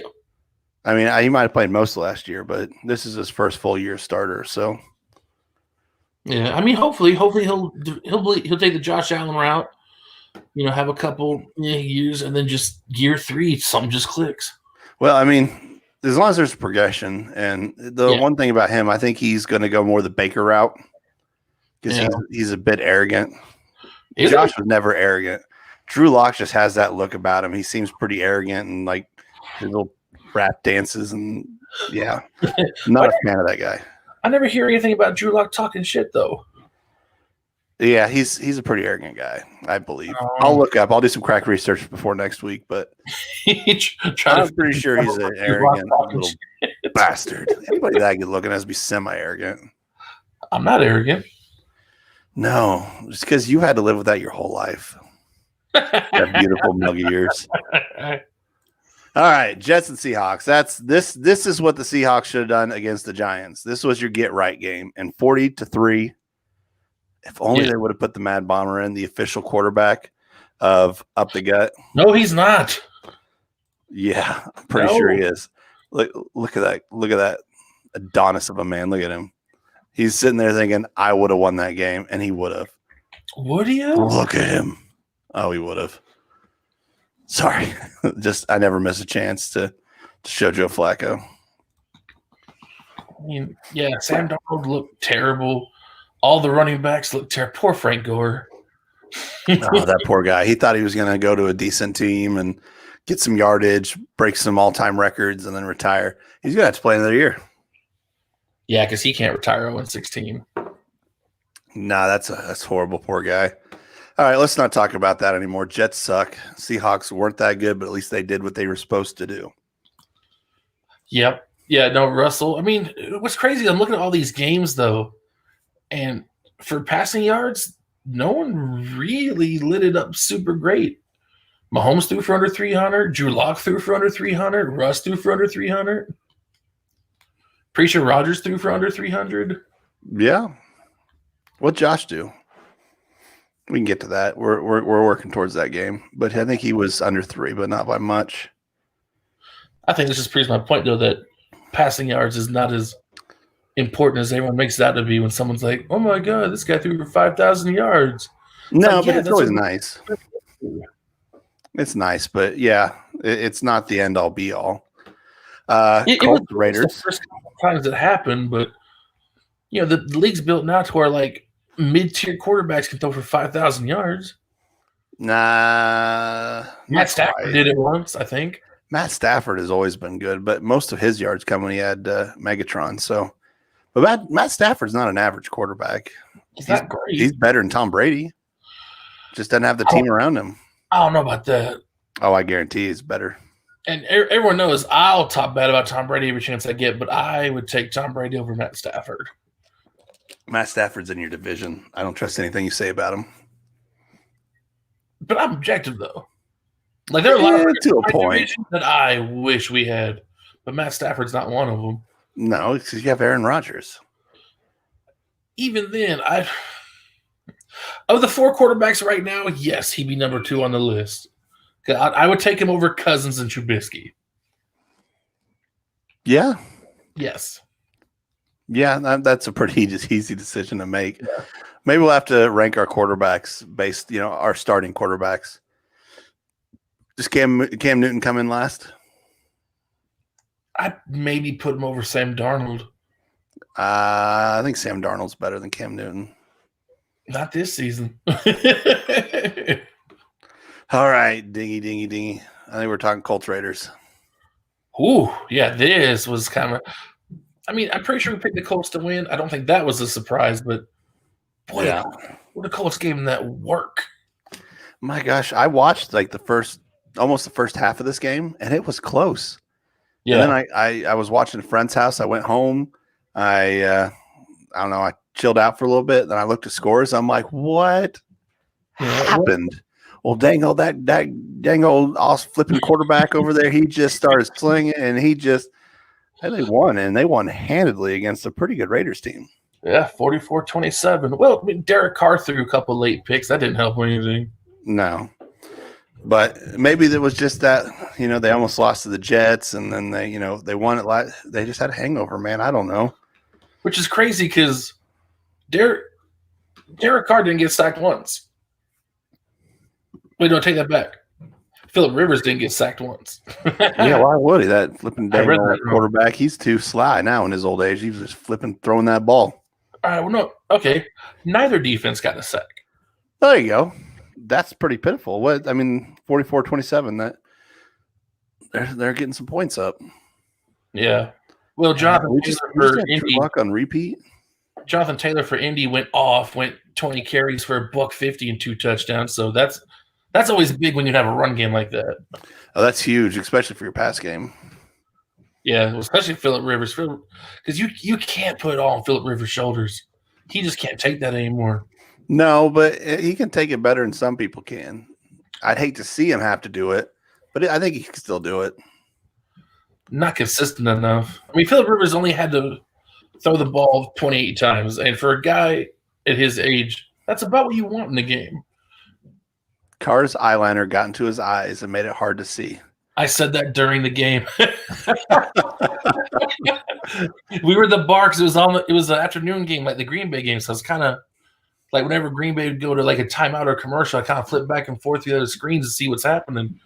I mean, he might have played most of last year, but this is his first full year starter. So, yeah, I mean, hopefully he'll take the Josh Allen route. Have a couple years, and then just year 3, something just clicks. Well, I mean, as long as there's progression, and the one thing about him, I think he's going to go more the Baker route because he's a bit arrogant. Josh was never arrogant. Drew Lock just has that look about him. He seems pretty arrogant and like his little rap dances and not a fan of that guy. I never hear anything about Drew Lock talking shit though. Yeah, he's a pretty arrogant guy, I believe. I'll look up. I'll do some crack research before next week, but I'm pretty sure he's an arrogant little bastard. Anybody that good looking has to be semi-arrogant. I'm not arrogant. No, just because you had to live with that your whole life. That beautiful muggy ears. All right, Jets and Seahawks. This is what the Seahawks should have done against the Giants. This was your get right game, and 40-3. If only they would have put the Mad Bomber in, the official quarterback of Up the Gut. No, he's not. Yeah, I'm pretty sure he is. Look at that. Look at that Adonis of a man. Look at him. He's sitting there thinking, I would have won that game, and he would have. Would he have? Look at him. Oh, he would have. Sorry. I never miss a chance to show Joe Flacco. I mean, Sam Darnold looked terrible. All the running backs looked terrible. Poor Frank Gore. Oh, that poor guy. He thought he was going to go to a decent team and get some yardage, break some all-time records, and then retire. He's going to have to play another year. Yeah, because he can't retire 0-16. Nah, that's horrible. Poor guy. All right, let's not talk about that anymore. Jets suck. Seahawks weren't that good, but at least they did what they were supposed to do. Yep. Yeah, no, Russell. I mean, what's crazy, I'm looking at all these games, though, and for passing yards, no one really lit it up super great. Mahomes threw for under 300. Drew Lock threw for under 300. Russ threw for under 300. Pretty sure Rodgers threw for under 300. Yeah. What'd Josh do? We can get to that. We're working towards that game. But I think he was under 3, but not by much. I think this just proves my point, though, that passing yards is not as important as everyone makes it out to be when someone's like, oh, my God, this guy threw for 5,000 yards. No, but it's always nice. It's nice, but yeah, it's not the end all be all. Colts Raiders. The first couple times it happened, but you know the league's built now to where like mid-tier quarterbacks can throw for 5,000 yards. Nah, Matt Stafford did it once, I think. Matt Stafford has always been good, but most of his yards come when he had Megatron. So, but Matt Stafford's not an average quarterback. He's not great. He's better than Tom Brady. Just doesn't have the team around him. I don't know about that. Oh, I guarantee he's better. And everyone knows I'll talk bad about Tom Brady every chance I get, but I would take Tom Brady over Matt Stafford. Matt Stafford's in your division. I don't trust anything you say about him. But I'm objective, though. Like there are a lot of to a point that I wish we had, but Matt Stafford's not one of them. No, it's because you have Aaron Rodgers. Even then, of the 4 quarterbacks right now, yes, he'd be number 2 on the list. I would take him over Cousins and Trubisky. Yeah. Yes. Yeah, that's a pretty easy decision to make. Yeah. Maybe we'll have to rank our quarterbacks based, our starting quarterbacks. Does Cam Newton come in last? I'd maybe put him over Sam Darnold. I think Sam Darnold's better than Cam Newton. Not this season. All right, dingy. I think we're talking Colts Raiders. Ooh, yeah, this was kind of – I mean, I'm pretty sure we picked the Colts to win. I don't think that was a surprise, but boy, yeah. The Colts gave them that work. My gosh, I watched like almost the first half of this game, and it was close. Yeah. And then I was watching a friend's house. I went home. I don't know. I chilled out for a little bit. Then I looked at scores. I'm like, what happened? Well, dang old flipping quarterback over there. He just started slinging, and they won, and they won handedly against a pretty good Raiders team. Yeah, 44-27. Well, I mean, Derek Carr threw a couple late picks. That didn't help anything. No. But maybe there was just that, they almost lost to the Jets, and then they won it. They just had a hangover, man. I don't know. Which is crazy because Derek Carr didn't get sacked once. Wait, no, take that back. Phillip Rivers didn't get sacked once. Yeah, why would he? That flipping quarterback, he's too sly now in his old age. He was just throwing that ball. All right, well, no, okay. Neither defense got a sack. There you go. That's pretty pitiful. 44-27. That they're getting some points up. Yeah. Well, Jonathan Taylor for Indy on repeat. Jonathan Taylor for Indy went 20 carries for $150 and 2 touchdowns. So that's always big when you have a run game like that. Oh, that's huge, especially for your pass game. Yeah, especially Phillip Rivers, because you can't put it all on Phillip Rivers' shoulders. He just can't take that anymore. No, but he can take it better than some people can. I'd hate to see him have to do it, but I think he can still do it. Not consistent enough. I mean, Phillip Rivers only had to throw the ball 28 times, and for a guy at his age, that's about what you want in the game. Carr's eyeliner got into his eyes and made it hard to see. I said that during the game. We were at the bar because it was an afternoon game, like the Green Bay game. So it's kind of like whenever Green Bay would go to like a timeout or commercial, I kind of flip back and forth the other screens to see what's happening.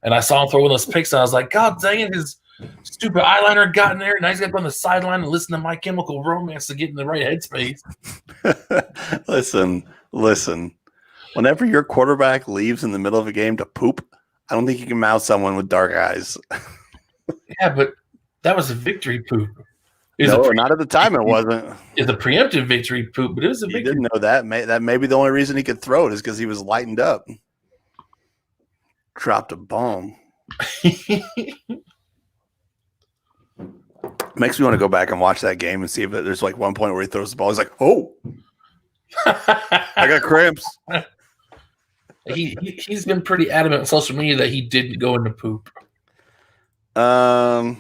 And I saw him throw one of those picks, and I was like, God dang it, his stupid eyeliner got in there. Now he's got to go on the sideline and listen to My Chemical Romance to get in the right headspace. Listen. Whenever your quarterback leaves in the middle of a game to poop, I don't think you can mouth someone with dark eyes. Yeah, but that was a victory poop. No, not at the time. It wasn't. It's a preemptive victory poop, but it was a victory. He didn't know that. That may be the only reason he could throw it is because he was lightened up. Dropped a bomb. Makes me want to go back and watch that game and see if there's like one point where he throws the ball. He's like, "Oh, I got cramps." He's been pretty adamant on social media that he didn't go into poop. Hold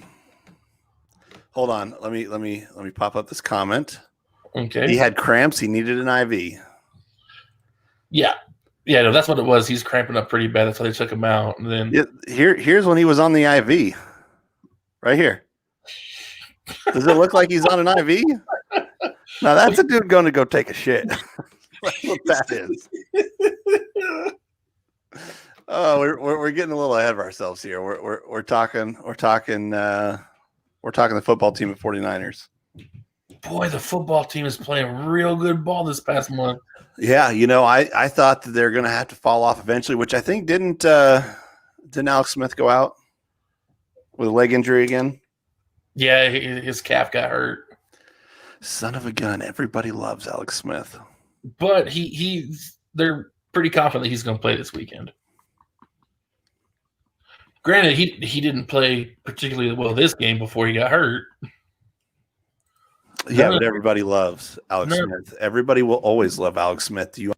on. Let me pop up this comment. Okay. He had cramps. He needed an IV. Yeah. Yeah, no, that's what it was. He's cramping up pretty bad. That's why they took him out. And then here's when he was on the IV. Right here. Does it look like he's on an IV? Now that's a dude going to go take a shit. That's what that is. Oh, we're getting a little ahead of ourselves here. We're talking the football team of 49ers. Boy, the football team is playing real good ball this past month. Yeah, I thought that they're going to have to fall off eventually, which I think didn't Alex Smith go out with a leg injury again? Yeah, his calf got hurt. Son of a gun! Everybody loves Alex Smith, but they're pretty confident that he's going to play this weekend. Granted, he didn't play particularly well this game before he got hurt. Yeah, but everybody loves Alex Smith. Everybody will always love Alex Smith. You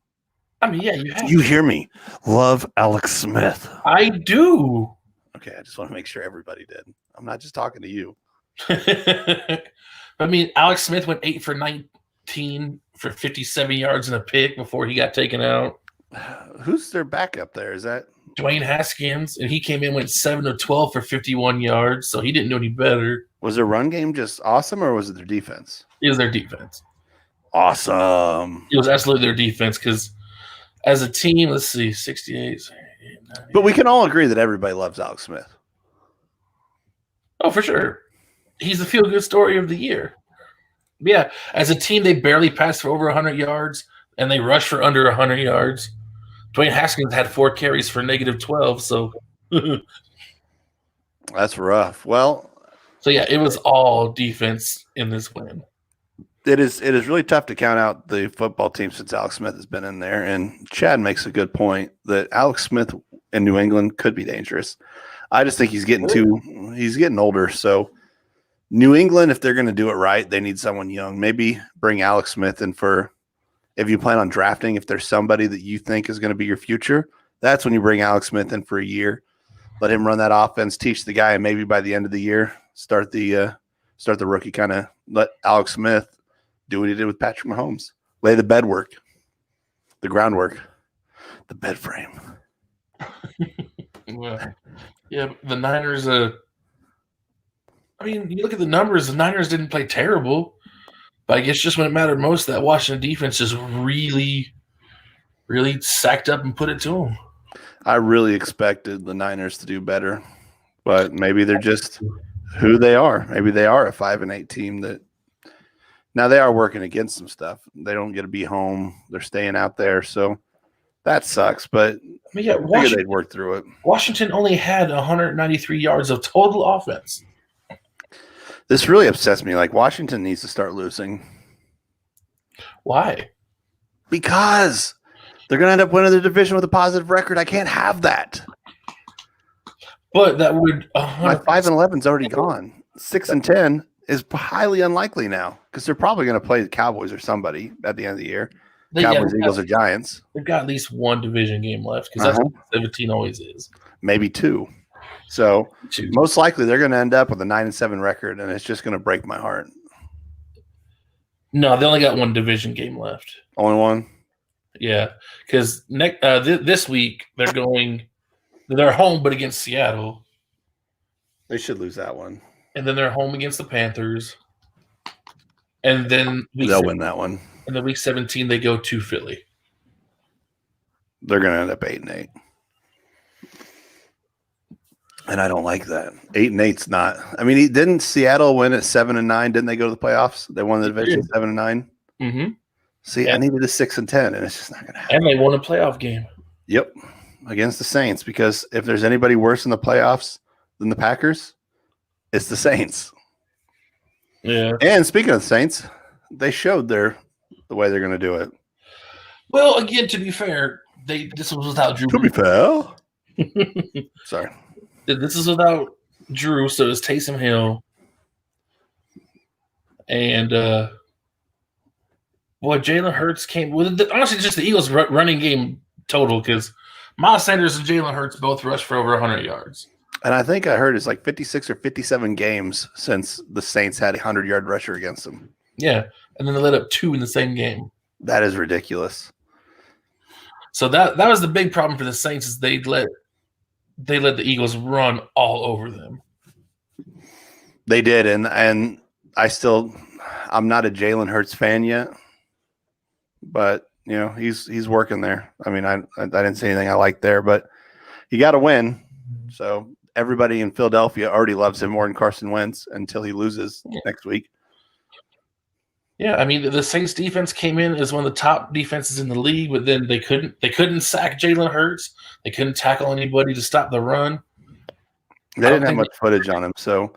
hear me? Love Alex Smith. I do. Okay, I just want to make sure everybody did. I'm not just talking to you. I mean, Alex Smith went 8 for 19 for 57 yards and a pick before he got taken out. Who's their backup there? Is that Dwayne Haskins? And he came in, went 7 of 12 for 51 yards, so he didn't do any better. Was their run game just awesome, or was it their defense? It was their defense. Awesome. It was absolutely their defense because as a team, let's see, 68. 90. But we can all agree that everybody loves Alex Smith. Oh, for sure. He's the feel-good story of the year. Yeah, as a team, they barely passed for over 100 yards, and they rushed for under 100 yards. Dwayne Haskins had 4 carries for negative 12, so. That's rough. Well. So, yeah, it was all defense in this win. It is really tough to count out the football team since Alex Smith has been in there, and Chad makes a good point that Alex Smith in New England could be dangerous. I just think he's getting older, so New England, if they're going to do it right, they need someone young. Maybe bring Alex Smith in for if you plan on drafting, if there's somebody that you think is going to be your future, that's when you bring Alex Smith in for a year. Let him run that offense, teach the guy, and maybe by the end of the year, start the rookie, kind of let Alex Smith do what he did with Patrick Mahomes. Lay the bed work, the groundwork, the bed frame. Well, yeah, the Niners, I mean, you look at the numbers, the Niners didn't play terrible, but I guess just when it mattered most, that Washington defense just really, really sacked up and put it to them. I really expected the Niners to do better, but maybe they're just who they are. Maybe they are a 5-8 team that now they are working against some stuff. They don't get to be home. They're staying out there. So that sucks, but I mean, yeah, I figured they'd work through it. Washington only had 193 yards of total offense. This really upsets me. Like, Washington needs to start losing. Why? Because they're going to end up winning the division with a positive record. I can't have that. But that would my 5-11's already gone. 6-10 is highly unlikely now because they're probably going to play the Cowboys or somebody at the end of the year. Cowboys, Eagles, or Giants. They've got at least one division game left because that's what 17 always is. Maybe 2. So most likely they're going to end up with a 9-7 record, and it's just going to break my heart. No, they only got one division game left. Only one? Yeah, because this week they're home, but against Seattle. They should lose that one. And then they're home against the Panthers. And then they'll win that one. And then week 17 they go to Philly. They're going to end up 8-8. And I don't like that. 8-8's not. I mean, didn't Seattle win at 7-9? Didn't they go to the playoffs? They won the division 7-9. Mm-hmm. See, I needed a 6-10, and it's just not going to happen. And they won a playoff game. Yep. against the Saints, because if there's anybody worse in the playoffs than the Packers, it's the Saints. Yeah. And speaking of the Saints, they showed the way they're going to do it. Well, again, to be fair, this was without Drew. To be fair. Sorry. This is without Drew, so it's Taysom Hill. And Jalen Hurts came with honestly just the Eagles' running game total, because Miles Sanders and Jalen Hurts both rushed for over 100 yards. And I think I heard it's like 56 or 57 games since the Saints had a 100-yard rusher against them. Yeah, and then they let up 2 in the same game. That is ridiculous. So that was the big problem for the Saints, is they let the Eagles run all over them. They did, and I'm not a Jalen Hurts fan yet, but he's working there. I mean, I didn't see anything I liked there, but you got to win. So everybody in Philadelphia already loves him more than Carson Wentz until he loses next week. Yeah, I mean, the Saints defense came in as one of the top defenses in the league, but then they couldn't sack Jalen Hurts. They couldn't tackle anybody to stop the run. They didn't have much footage on him, so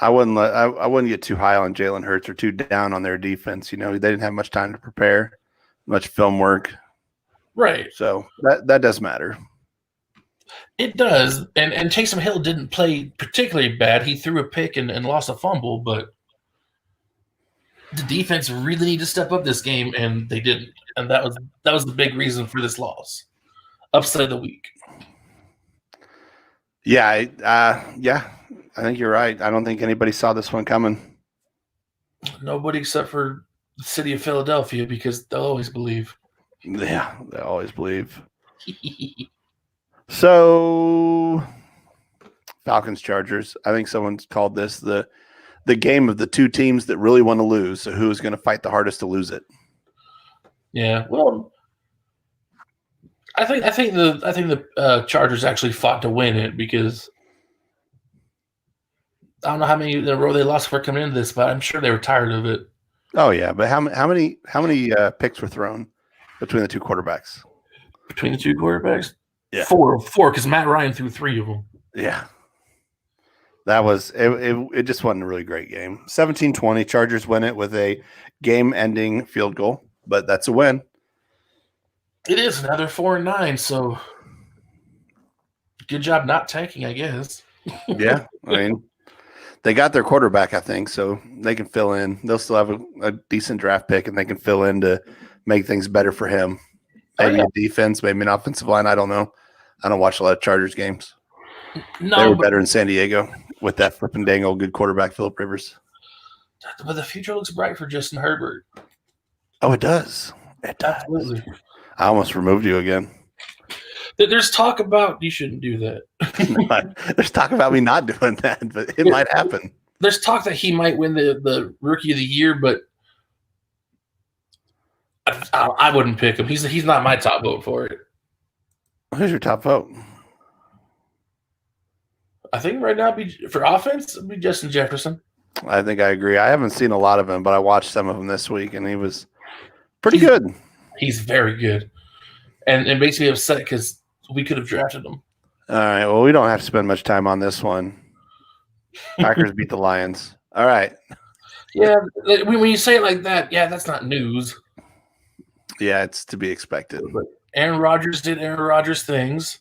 I wouldn't get too high on Jalen Hurts or too down on their defense. They didn't have much time to prepare, much film work. Right. So that does matter. It does. And Taysom Hill didn't play particularly bad. He threw a pick and lost a fumble, but the defense really needed to step up this game, and they didn't. And that was the big reason for this loss. Upset of the week. Yeah, I think you're right. I don't think anybody saw this one coming. Nobody except for the city of Philadelphia, because they'll always believe. Yeah, they always believe. So, Falcons Chargers. I think someone's called this the game of the two teams that really want to lose. So, who's going to fight the hardest to lose it? Yeah, well, I think the Chargers actually fought to win it, because I don't know how many in a row they lost for coming into this, but I'm sure they were tired of it. Oh yeah, but how many picks were thrown between the two quarterbacks? Between the two quarterbacks? Yeah, four, because Matt Ryan threw 3 of them. Yeah, that was it. It just wasn't a really great game. 17-20, Chargers win it with a game-ending field goal, but that's a win. It is. Now they're 4-9, so good job not tanking, I guess. Yeah, I mean, they got their quarterback, I think, so they can fill in. They'll still have a decent draft pick, and they can fill in to make things better for him. Maybe a defense, maybe an offensive line. I don't know. I don't watch a lot of Chargers games. No, they were better in San Diego with that flipping dang old good quarterback, Phillip Rivers. But the future looks bright for Justin Herbert. Oh, it does. It does. Absolutely. I almost removed you again. There's talk about you shouldn't do that. There's talk about me not doing that, but it might happen. There's talk that he might win the Rookie of the Year, but I wouldn't pick him. He's not my top vote for it. Who's your top vote? I think right now for offense, it'd be Justin Jefferson. I think I agree. I haven't seen a lot of him, but I watched some of him this week, and he was pretty good. He's very good, and it makes me upset because we could have drafted him. All right. Well, we don't have to spend much time on this one. Packers beat the Lions. All right. Yeah, when you say it like that, yeah, that's not news. Yeah, it's to be expected. But Aaron Rodgers did Aaron Rodgers things.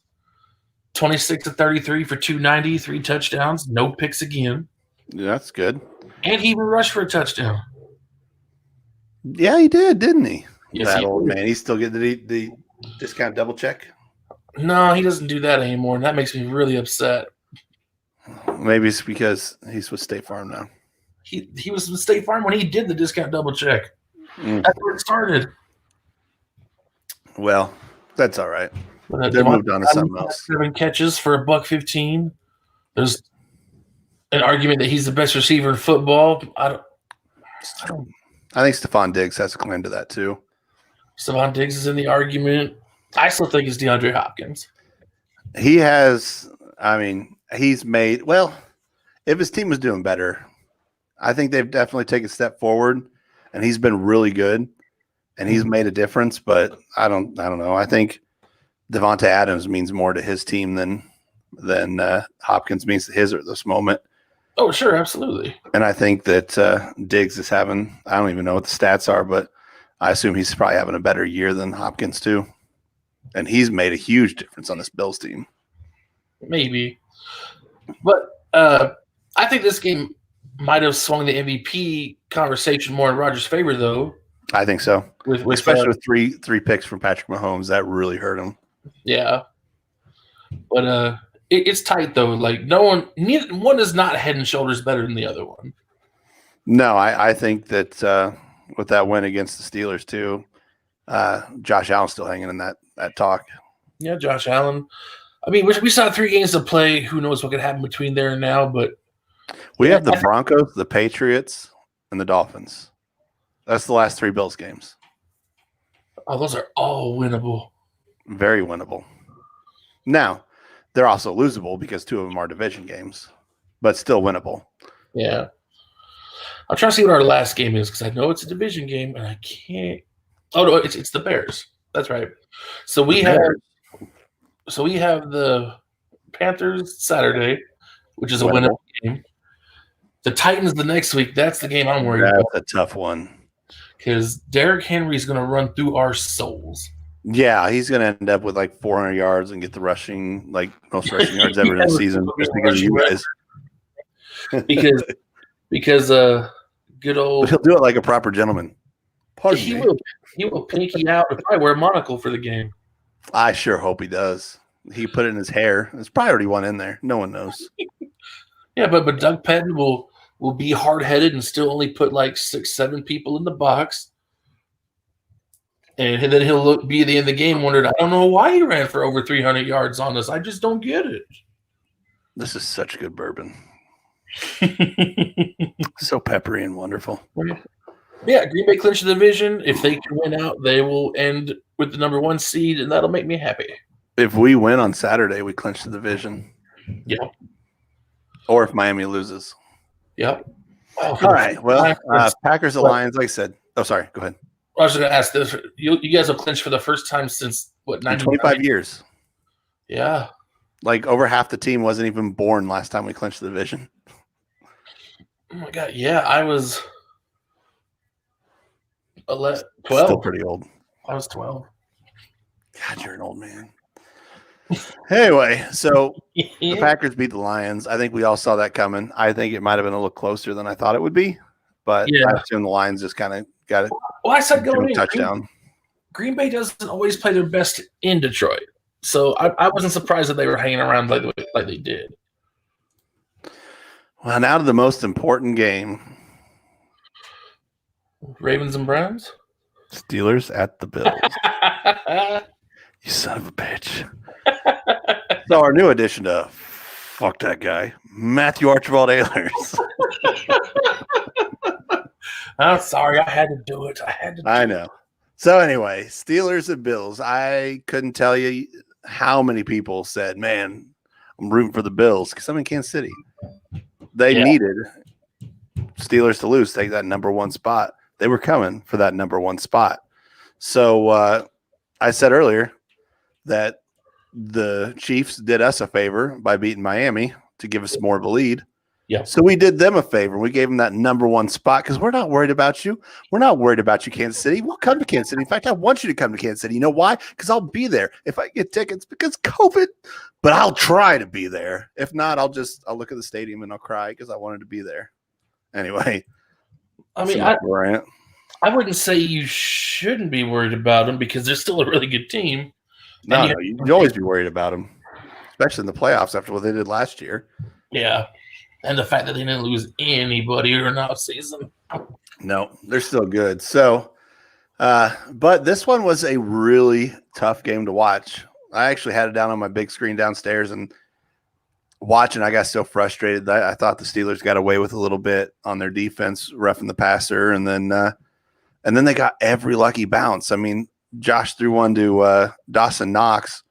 26-33 for 290, 3 touchdowns, no picks again. Yeah, that's good. And he even rushed for a touchdown. Yeah, he did, didn't he? Yes, that he old did. man. He still get the discount double check? No, he doesn't do that anymore, and that makes me really upset. Maybe it's because he's with State Farm now. He was with State Farm when he did the discount double check. That's where it started. Well, that's all right. They moved on to something else. 7 catches for $115. There's an argument that he's the best receiver in football. I think Stephon Diggs has a claim to that too. Stephon Diggs is in the argument. I still think it's DeAndre Hopkins. He has. I mean, he's made. Well, if his team was doing better, I think they've definitely taken a step forward, and he's been really good, and he's made a difference. But I don't know. I think Devontae Adams means more to his team than Hopkins means to his at this moment. Oh, sure, absolutely. And I think that Diggs is having, I don't even know what the stats are, but I assume he's probably having a better year than Hopkins too. And he's made a huge difference on this Bills team. Maybe. But I think this game might have swung the MVP conversation more in Rodgers' favor, though. I think so. Especially with three picks from Patrick Mahomes, that really hurt him. Yeah. But it's tight, though. Like, neither one is not head and shoulders better than the other one. No, I think that with that win against the Steelers, too, Josh Allen's still hanging in that talk. Yeah, Josh Allen. I mean, we still have 3 games to play. Who knows what could happen between there and now, but we have the Broncos, the Patriots, and the Dolphins. That's the last 3 Bills games. Oh, those are all winnable. Very winnable. Now, they're also losable because 2 of them are division games, but still winnable. Yeah. I'm trying to see what our last game is because I know it's a division game and I can't. Oh no, it's the Bears. That's right. So we have the Panthers Saturday, which is a winnable game. The Titans the next week. That's the game I'm worried about. That's a tough one because Derrick Henry's going to run through our souls. Yeah, he's going to end up with like 400 yards and get the rushing, like most rushing yards ever in the season, just because of you guys. because good old. He'll do it like a proper gentleman. He will pinky out and probably wear a monocle for the game. I sure hope he does. He put it in his hair. There's probably already one in there. No one knows. Yeah, but Doug Pettin will be hard-headed and still only put like 6-7 people in the box. And then he'll be at the end of the game wondering, I don't know why he ran for over 300 yards on us. I just don't get it. This is such good bourbon. So peppery and wonderful. Yeah, Green Bay clinched the division. If they can win out, they will end with the number 1 seed, and that'll make me happy. If we win on Saturday, we clinch the division. Yeah. Or if Miami loses. Yep. All right. Well, Packers Lions, like I said. Oh, sorry. Go ahead. I was going to ask this. You guys have clinched for the first time since, 25 years. Yeah. Like over half the team wasn't even born last time we clinched the division. Oh, my God. Yeah, I was 12. Still pretty old. I was 12. God, you're an old man. Anyway, so the Packers beat the Lions. I think we all saw that coming. I think it might have been a little closer than I thought it would be, but I assume the Lions just kind of got it. Well, I said going in, touchdown. Green Bay doesn't always play their best in Detroit, so I wasn't surprised that they were hanging around like they did. Well, now to the most important game. Ravens and Browns? Steelers at the Bills. You son of a bitch. So our new addition to fuck that guy, Matthew Archibald Ehlers. I'm sorry, I had to do it. I know. So anyway, Steelers and Bills. I couldn't tell you how many people said, man, I'm rooting for the Bills because I'm in Kansas City. They needed Steelers to lose, take that number 1 spot. They were coming for that number 1 spot. So I said earlier that the Chiefs did us a favor by beating Miami to give us more of a lead. Yeah. So we did them a favor. We gave them that number 1 spot because we're not worried about you. We're not worried about you, Kansas City. We'll come to Kansas City. In fact, I want you to come to Kansas City. You know why? Because I'll be there if I get tickets because COVID. But I'll try to be there. If not, I'll look at the stadium and I'll cry because I wanted to be there. Anyway. I mean, I wouldn't say you shouldn't be worried about them because they're still a really good team. No, you'd always be worried about them, especially in the playoffs after what they did last year. Yeah, and the fact that they didn't lose anybody during the season. No, they're still good. So, but this one was a really tough game to watch. I actually had it down on my big screen downstairs and watching. I got so frustrated that I thought the Steelers got away with a little bit on their defense, roughing the passer, and then they got every lucky bounce. I mean, Josh threw one to Dawson Knox,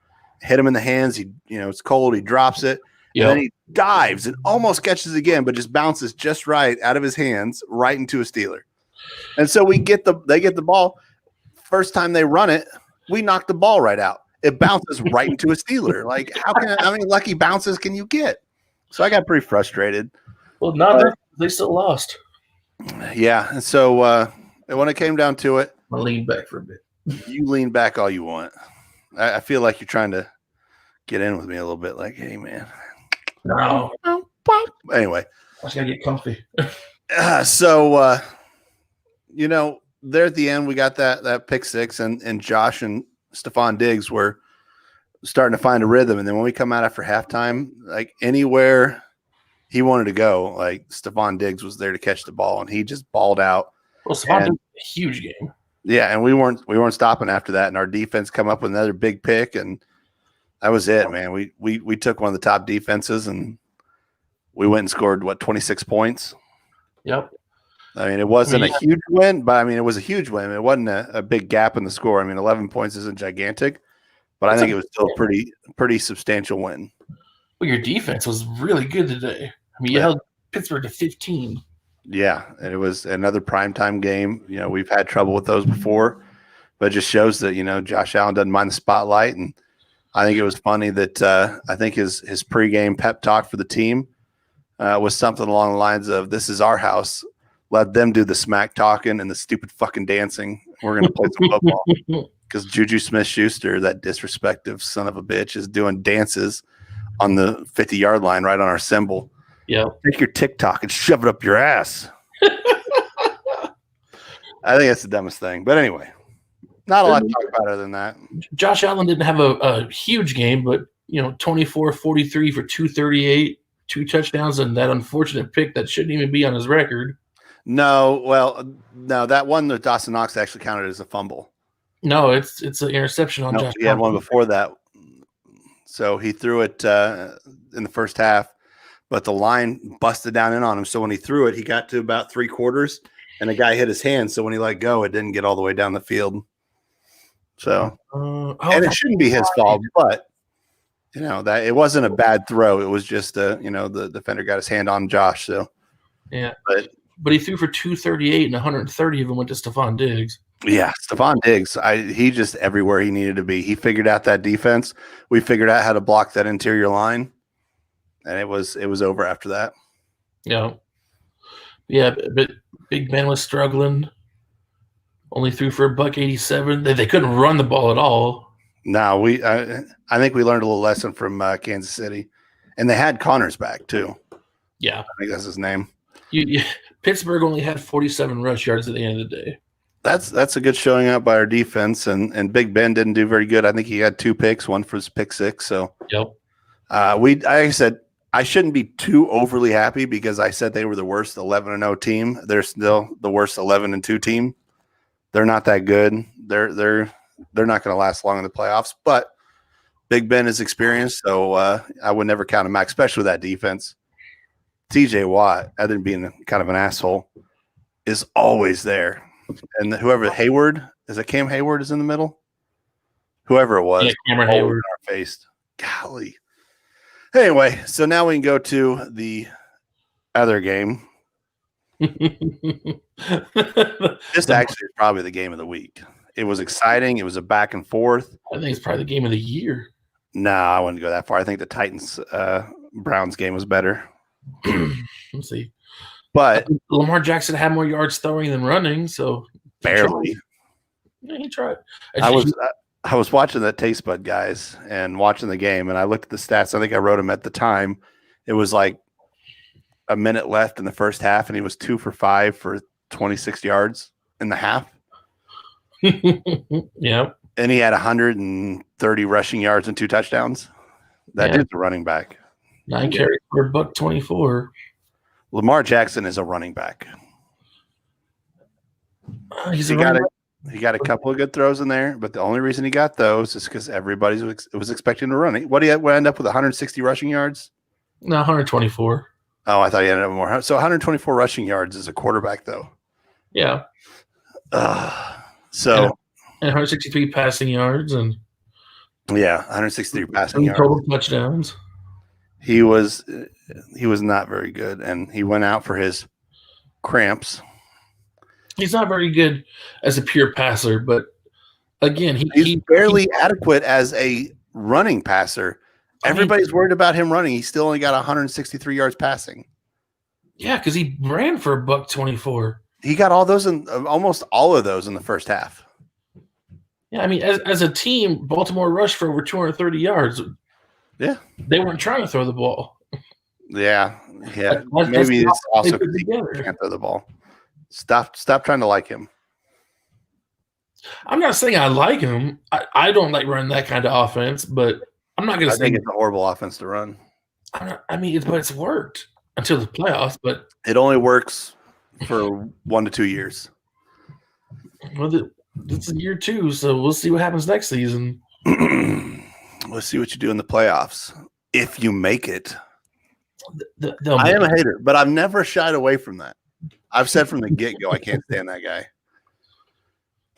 hit him in the hands. It's cold. He drops it. Yep. And then he dives and almost catches it again, but just bounces just right out of his hands right into a Steeler. And so they get the ball. First time they run it, we knock the ball right out. it bounces right into a Steeler. Like, how many lucky bounces can you get? So I got pretty frustrated. Well, not they still lost. Yeah, and so when it came down to it, I leaned back for a bit. You lean back all you want. I feel like you're trying to get in with me a little bit. Like, hey, man. No. Anyway, I just gotta get comfy. So there at the end, we got that pick six, and Josh and Stephon Diggs were starting to find a rhythm. And then when we come out after halftime, like anywhere he wanted to go, like Stephon Diggs was there to catch the ball, and he just balled out. Well, Stephon Diggs a huge game. Yeah, and we weren't stopping after that, and our defense come up with another big pick, and that was it, man. We took one of the top defenses, and we went and scored 26 points. Yep. I mean, it wasn't a huge win, but I mean, it was a huge win. It wasn't a big gap in the score. I mean, 11 points isn't gigantic, but I think it was still a pretty substantial win. Well, your defense was really good today. I mean, you held Pittsburgh to 15. Yeah, and it was another primetime game. We've had trouble with those before, but it just shows that, Josh Allen doesn't mind the spotlight. And I think it was funny that I think his pregame pep talk for the team was something along the lines of, "This is our house. Let them do the smack talking and the stupid fucking dancing. We're going to play some football." Because Juju Smith-Schuster, that disrespectful son of a bitch, is doing dances on the 50-yard line right on our symbol. Yeah. Take your TikTok and shove it up your ass. I think that's the dumbest thing. But anyway, not a lot to talk about other than that. Josh Allen didn't have a huge game, but 24-43 for 238, 2 touchdowns, and that unfortunate pick that shouldn't even be on his record. No, that one that Dawson Knox actually counted as a fumble. No, it's an interception on Josh. He had one before that. So he threw it in the first half, but the line busted down in on him. So when he threw it, he got to about 3/4, and the guy hit his hand. So when he let go, it didn't get all the way down the field. So, and it shouldn't be his fault, but that it wasn't a bad throw. It was just the defender got his hand on Josh. So yeah, but he threw for 238, and 130 of them went to Stephon Diggs. Yeah, Stephon Diggs, he just everywhere he needed to be. He figured out that defense. We figured out how to block that interior line, and it was over after that. Yeah, but Big Ben was struggling. Only threw for $187. They couldn't run the ball at all. No, I think we learned a little lesson from Kansas City, and they had Connors back too. Yeah, I think that's his name. Pittsburgh only had 47 rush yards at the end of the day. That's a good showing up by our defense, and Big Ben didn't do very good. I think he had 2 picks, one for his pick 6. So yep. I said I shouldn't be too overly happy because I said they were the worst 11-0 team. They're still the worst 11-2 team. They're not that good. They're not going to last long in the playoffs. But Big Ben is experienced, so I would never count him out, especially with that defense. TJ Watt, other than being kind of an asshole, is always there. And whoever Hayward is, it Cam Hayward is in the middle. Whoever it was, Cameron Hayward, in our face. Golly. Anyway, so now we can go to the other game. This actually is probably the game of the week. It was exciting. It was a back and forth. I think it's probably the game of the year. No, I wouldn't go that far. I think the Titans Browns game was better. Let's see. But Lamar Jackson had more yards throwing than running, so barely. He tried. I was watching the Taste Bud guys and watching the game, and I looked at the stats. I think I wrote them at the time. It was like a minute left in the first half, and he was 2 for 5 for 26 yards in the half. Yeah. And he had 130 rushing yards and 2 touchdowns. That dude's a running back. 9 carries for $124. Lamar Jackson is a running back. He got a couple of good throws in there, but the only reason he got those is because everybody was expecting to run it. What did he end up with? 160 rushing yards? No, 124. Oh, I thought he ended up with more. So 124 rushing yards as a quarterback, though. Yeah. So and 163 passing yards and 163 passing yards. Total touchdowns. He was not very good, and he went out for his cramps. He's not very good as a pure passer, but again, he's barely adequate as a running passer. Everybody's worried about him running. He still only got 163 yards passing. Yeah, because he ran for $124. He got almost all of those in the first half. Yeah, I mean, as a team, Baltimore rushed for over 230 yards. Yeah. They weren't trying to throw the ball. Yeah. Maybe it's also because he can't throw the ball. Stop trying to like him. I'm not saying I like him. I don't like running that kind of offense, but I'm not going to say. I think it's a horrible offense to run. But it's worked until the playoffs. But it only works for 1 to 2 years. Well, it's year 2, so we'll see what happens next season. We'll see what you do in the playoffs if you make it. I am a hater, but I've never shied away from that. I've said from the get-go I can't stand that guy.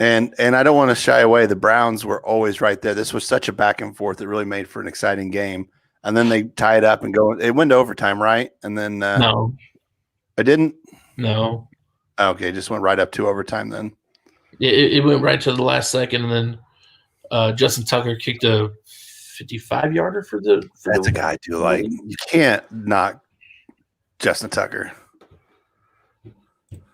And I don't want to shy away. The Browns were always right there. This was such a back and forth. It really made for an exciting game. And then they tie it up and go. It went to overtime, right? And then no, it didn't. No. Okay, just went right up to overtime then. It went right to the last second, and then Justin Tucker kicked a 55-yarder for the. That's a guy too. Like you can't knock Justin Tucker.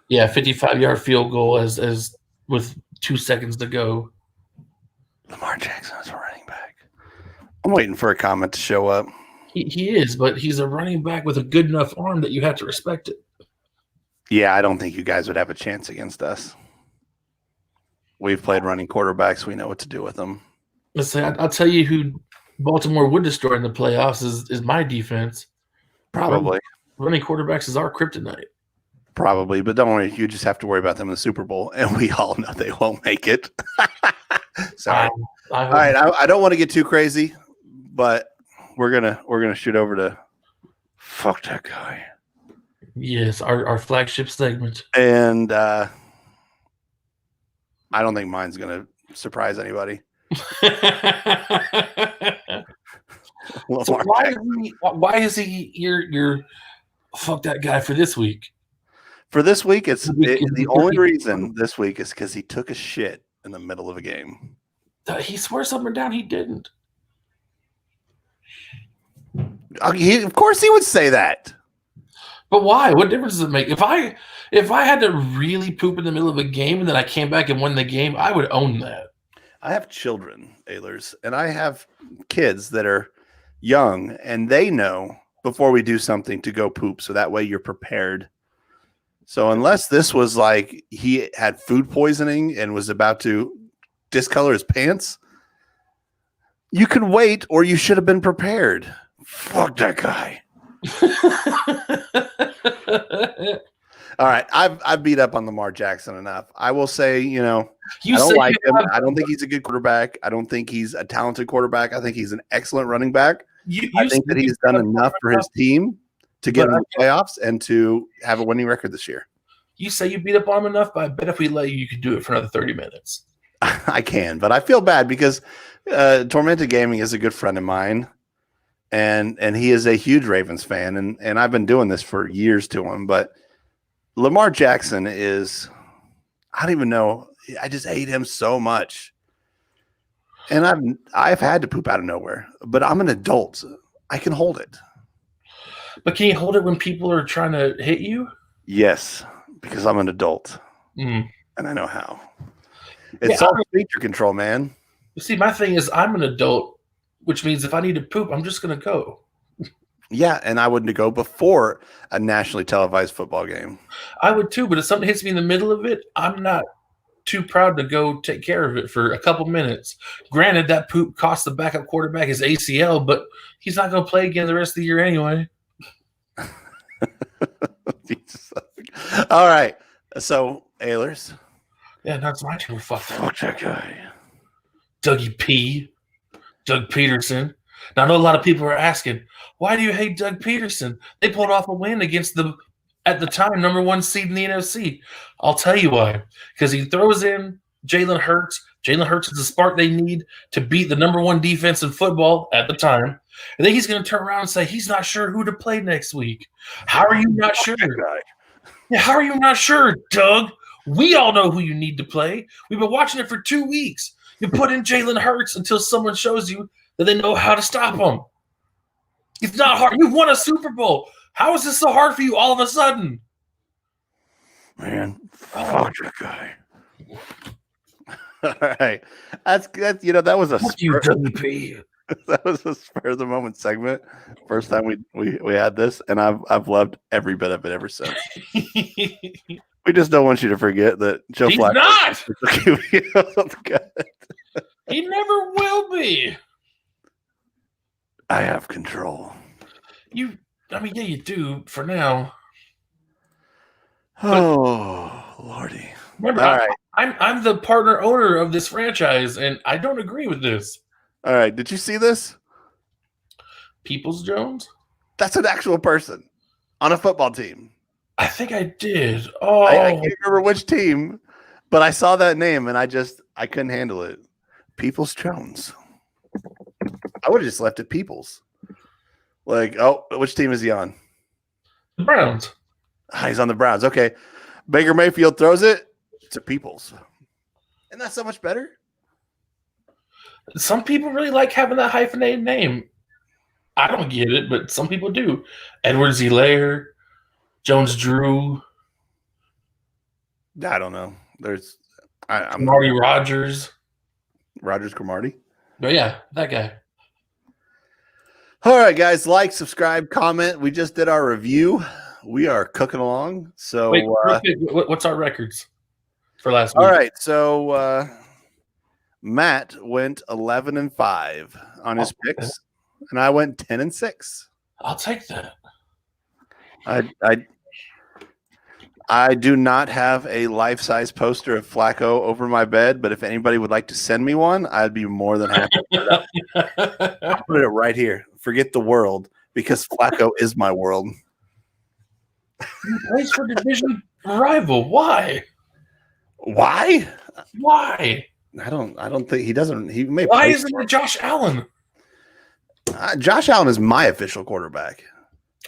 Yeah, 55-yard field goal as with 2 seconds to go. Lamar Jackson is a running back. I'm waiting for a comment to show up. He is, but he's a running back with a good enough arm that you have to respect it. Yeah, I don't think you guys would have a chance against us. We've played running quarterbacks. We know what to do with them. Let's say I'll tell you who Baltimore would destroy in the playoffs is my defense. Probably. Running quarterbacks is our kryptonite. Probably, but don't worry. You just have to worry about them in the Super Bowl, and we all know they won't make it. Sorry. All right, I don't want to get too crazy, but we're gonna shoot over to fuck that guy. Yes, our flagship segment. And I don't think mine's gonna surprise anybody. So why is he your fuck that guy for this week? For this week, the only reason this week is because he took a shit in the middle of a game. He swears up and down he didn't. Of course he would say that. But why? What difference does it make? If I had to really poop in the middle of a game and then I came back and won the game, I would own that. I have children, Ahlers, and I have kids that are young, and they know before we do something to go poop, so that way you're prepared. So unless this was like he had food poisoning and was about to discolor his pants, you could wait, or you should have been prepared. Fuck that guy. All right, I've beat up on Lamar Jackson enough. I will say, I don't like him. I don't think he's a good quarterback. I don't think he's a talented quarterback. I think he's an excellent running back. I think that he's done enough for his team to get in the playoffs and to have a winning record this year. You say you beat up on him enough, but I bet if we let you, you could do it for another 30 minutes. I can, but I feel bad because Tormented Gaming is a good friend of mine, and he is a huge Ravens fan, and I've been doing this for years to him. But Lamar Jackson is, I don't even know. I just hate him so much, and I've had to poop out of nowhere. But I'm an adult; I can hold it. But can you hold it when people are trying to hit you? Yes, because I'm an adult, and I know how. It's all feature control, man. See, my thing is I'm an adult, which means if I need to poop, I'm just going to go. Yeah, and I wouldn't go before a nationally televised football game. I would too, but if something hits me in the middle of it, I'm not too proud to go take care of it for a couple minutes. Granted, that poop cost the backup quarterback his ACL, but he's not going to play again the rest of the year anyway. All right. So, Ahlers. Yeah, that's my turn. Fuck that guy. Dougie P. Doug Peterson. Now, I know a lot of people are asking, why do you hate Doug Peterson? They pulled off a win against at the time, number 1 seed in the NFC. I'll tell you why. Because he throws in Jalen Hurts. Jalen Hurts is the spark they need to beat the number 1 defense in football at the time. And then he's going to turn around and say he's not sure who to play next week. How are you not sure? Yeah, how are you not sure, Doug? We all know who you need to play. We've been watching it for 2 weeks. You put in Jalen Hurts until someone shows you that they know how to stop him. It's not hard. You won a Super Bowl. How is this so hard for you all of a sudden? Man, fuck that guy. All right. That's that was a WP. that was a spur of the moment segment. First time we had this, and I've loved every bit of it ever since. We just don't want you to forget that Joe Flacco not. He never will be. I have control. You do for now. Oh, Lordy. Remember, all right. I'm the partner owner of this franchise, and I don't agree with this. All right. Did you see this? Peoples Jones? That's an actual person on a football team. I think I did. Oh, I can't remember which team, but I saw that name and I couldn't handle it. Peoples Jones. I would have just left it Peoples. Like, oh, which team is he on? The Browns. He's on the Browns. Okay. Baker Mayfield throws it to Peoples. Isn't that so much better? Some people really like having that hyphenated name. I don't get it, but some people do. Edwards-Helaire, Jones-Drew. I don't know. I'm Marty Rogers. Rogers Cromartie. But yeah, that guy. All right, guys. Like, subscribe, comment. We just did our review. We are cooking along. So, wait, what's our records for last week? All right. So, Matt went 11-5 on his picks, and I went 10-6. I'll take that. I do not have a life-size poster of Flacco over my bed, but if anybody would like to send me one, I'd be more than happy to put it up. I'll put it right here. Forget the world, because Flacco is my world. He plays for division rival. Why? Why? Why? I don't think he doesn't. He may. Why isn't it Josh Allen? Josh Allen is my official quarterback.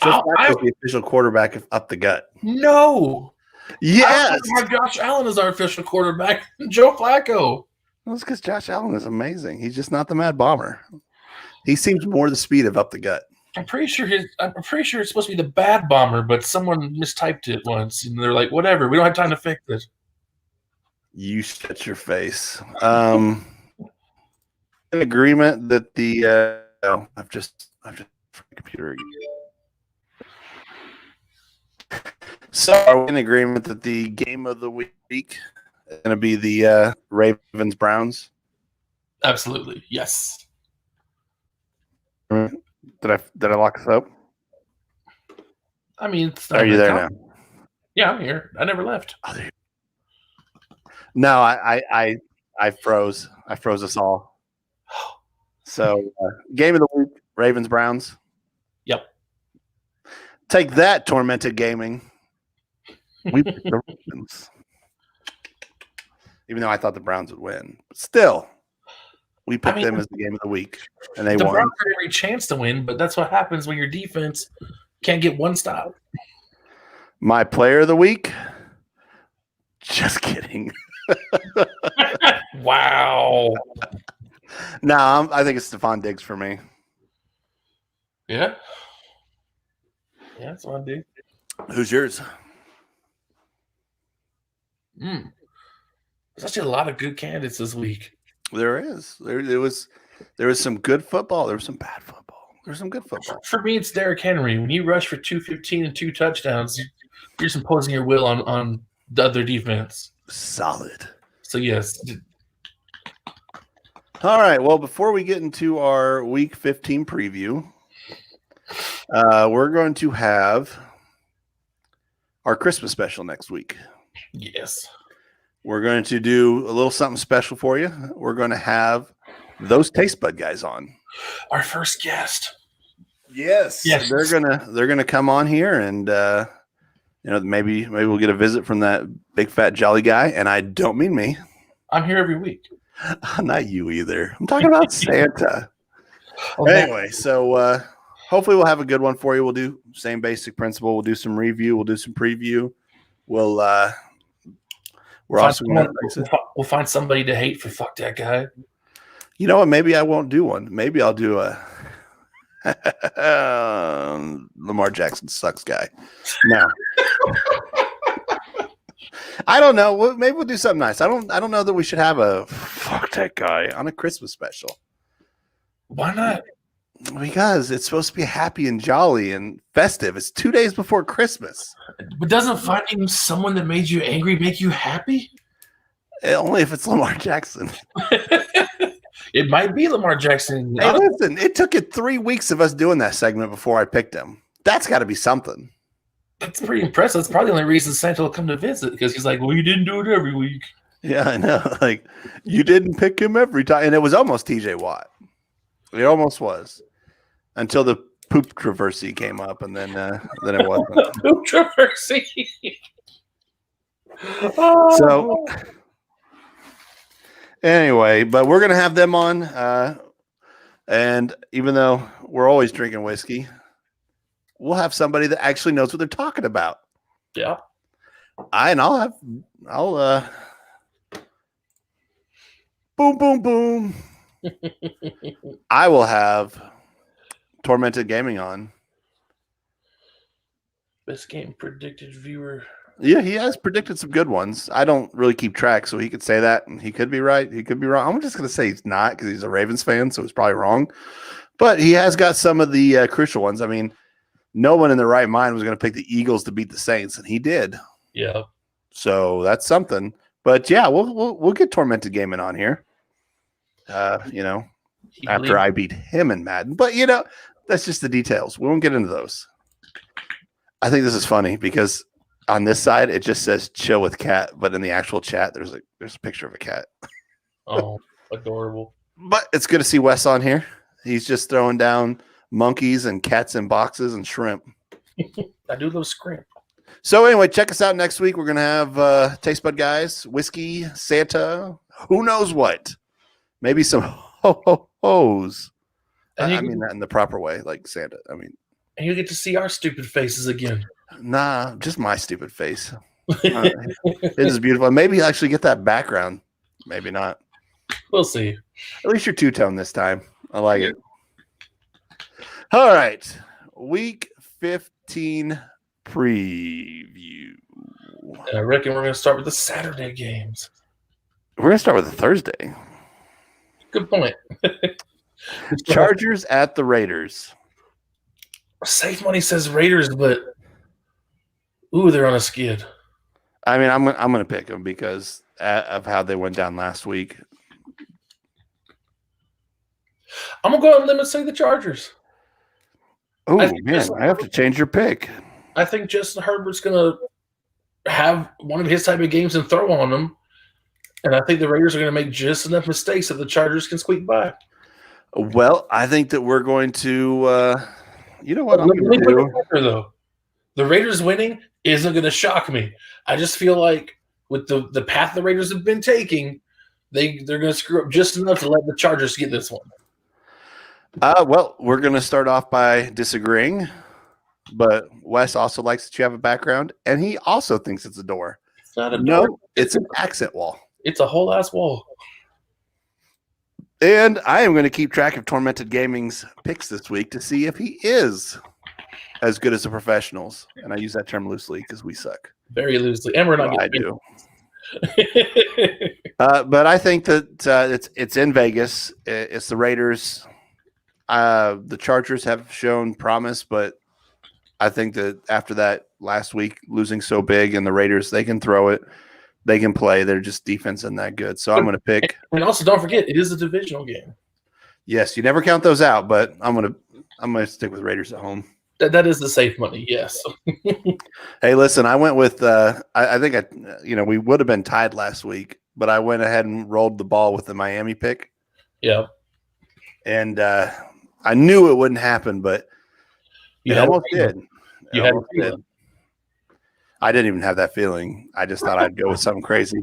Josh Allen is the official quarterback up the gut. No. Yes. Josh Allen is our official quarterback. Joe Flacco. Well, it's because Josh Allen is amazing. He's just not the Mad Bomber. He seems more the speed of up the gut. I'm pretty sure it's supposed to be the Bad Bomber, but someone mistyped it once, and they're like, "Whatever, we don't have time to fix it." You shut your face. In agreement that the I've just computer again. So are we in agreement that the game of the week is going to be the Ravens Browns? Absolutely, yes. Did I lock us up? I mean, are you there now? Yeah, I'm here. I never left. No, I froze. I froze us all. So game of the week: Ravens Browns. Yep. Take that, Tormented Gaming. We picked the Ravens. Even though I thought the Browns would win. But still, we picked them as the game of the week. And they won. The Browns had every chance to win, but that's what happens when your defense can't get one stop. My player of the week? Just kidding. Wow. No, I think it's Stephon Diggs for me. Yeah? Yeah, that's what I do. Who's yours? There's actually a lot of good candidates this week. There is. There was some good football. There was some bad football. There's some good football. For me, it's Derrick Henry. When you rush for 215 and 2 touchdowns, you're just imposing your will on the other defense. Solid. So, yes. All right. Well, before we get into our Week 15 preview, we're going to have our Christmas special next week. Yes. We're going to do a little something special for you. We're going to have those Taste Bud guys on. Our first guest. Yes. They're gonna come on here and maybe we'll get a visit from that big fat jolly guy. And I don't mean me. I'm here every week. Not you either. I'm talking about Santa. Anyway, so hopefully we'll have a good one for you. We'll do same basic principle. We'll do some review. We'll do some preview. We're We're also going we'll find somebody to hate for fuck that guy. You know what? Maybe I won't do one. Maybe I'll do a Lamar Jackson sucks guy. No. I don't know. Maybe we'll do something nice. I don't know that we should have a fuck that guy on a Christmas special. Why not? Because it's supposed to be happy and jolly and festive. It's 2 days before Christmas. But doesn't finding someone that made you angry make you happy? Only if it's Lamar Jackson. It might be Lamar Jackson. Hey, listen, it took it 3 weeks of us doing that segment before I picked him. That's got to be something. That's pretty impressive. That's probably the only reason Santa will come to visit, because he's like, well, you didn't do it every week. Yeah, I know. Like, you didn't pick him every time. And it was almost TJ Watt. It almost was. Until the poop controversy came up, and then it wasn't. Poop controversy. So, anyway, but we're going to have them on. And even though we're always drinking whiskey, we'll have somebody that actually knows what they're talking about. Yeah. I'll boom, boom, boom. I will have Tormented Gaming on. Best game predicted viewer. Yeah, he has predicted some good ones. I don't really keep track, so he could say that, and he could be right. He could be wrong. I'm just going to say he's not, because he's a Ravens fan, so he's probably wrong. But he has got some of the crucial ones. I mean, no one in their right mind was going to pick the Eagles to beat the Saints, and he did. Yeah. So that's something. But yeah, we'll get Tormented Gaming on here. After I beat him in Madden. But that's just the details. We won't get into those. I think this is funny because on this side it just says chill with cat, but in the actual chat there's a picture of a cat. Oh, adorable. But it's good to see Wes on here. He's just throwing down monkeys and cats in boxes and shrimp. I do love shrimp. So anyway, check us out next week. We're gonna have Taste Bud Guys, whiskey, Santa, who knows what. Maybe some ho-ho-hos. I mean that in the proper way, like Santa. I mean, and you get to see our stupid faces again. Nah, just my stupid face. It is beautiful. Maybe you'll actually get that background. Maybe not. We'll see. At least you're two-tone this time. I like it. All right. Week 15 preview. And I reckon we're going to start with the Saturday games. We're going to start with the Thursday. Good point. Chargers at the Raiders. Safe money says Raiders, but they're on a skid. I mean, I'm going to pick them because of how they went down last week. I'm going to go out on a limb and say the Chargers. Oh, man, I have to change your pick. I think Justin Herbert's going to have one of his type of games and throw on them. And I think the Raiders are going to make just enough mistakes that the Chargers can squeak by. Well, I think that we're going to you know what I'm going to do? Though. The Raiders winning isn't going to shock me. I just feel like with the path the Raiders have been taking, they're going to screw up just enough to let the Chargers get this one. Well, we're going to start off by disagreeing, but Wes also likes that you have a background, and he also thinks it's a door. It's not a door. No, it's an accent wall. It's a whole ass wall. And I am going to keep track of Tormented Gaming's picks this week to see if he is as good as the professionals. And I use that term loosely because we suck. Very loosely. And we're not I do. But I think that it's in Vegas. It's the Raiders. The Chargers have shown promise, but I think that after that last week losing so big and the Raiders, they can throw it. They can play. They're just defense isn't that good. So I'm going to pick. And also, don't forget, it is a divisional game. Yes, you never count those out, but I'm going to stick with Raiders at home. That is the safe money, yes. Hey, listen, I went with I think we would have been tied last week, but I went ahead and rolled the ball with the Miami pick. Yeah. And I knew it wouldn't happen, but it almost did. You had a feeling. I didn't even have that feeling. I just thought I'd go with something crazy.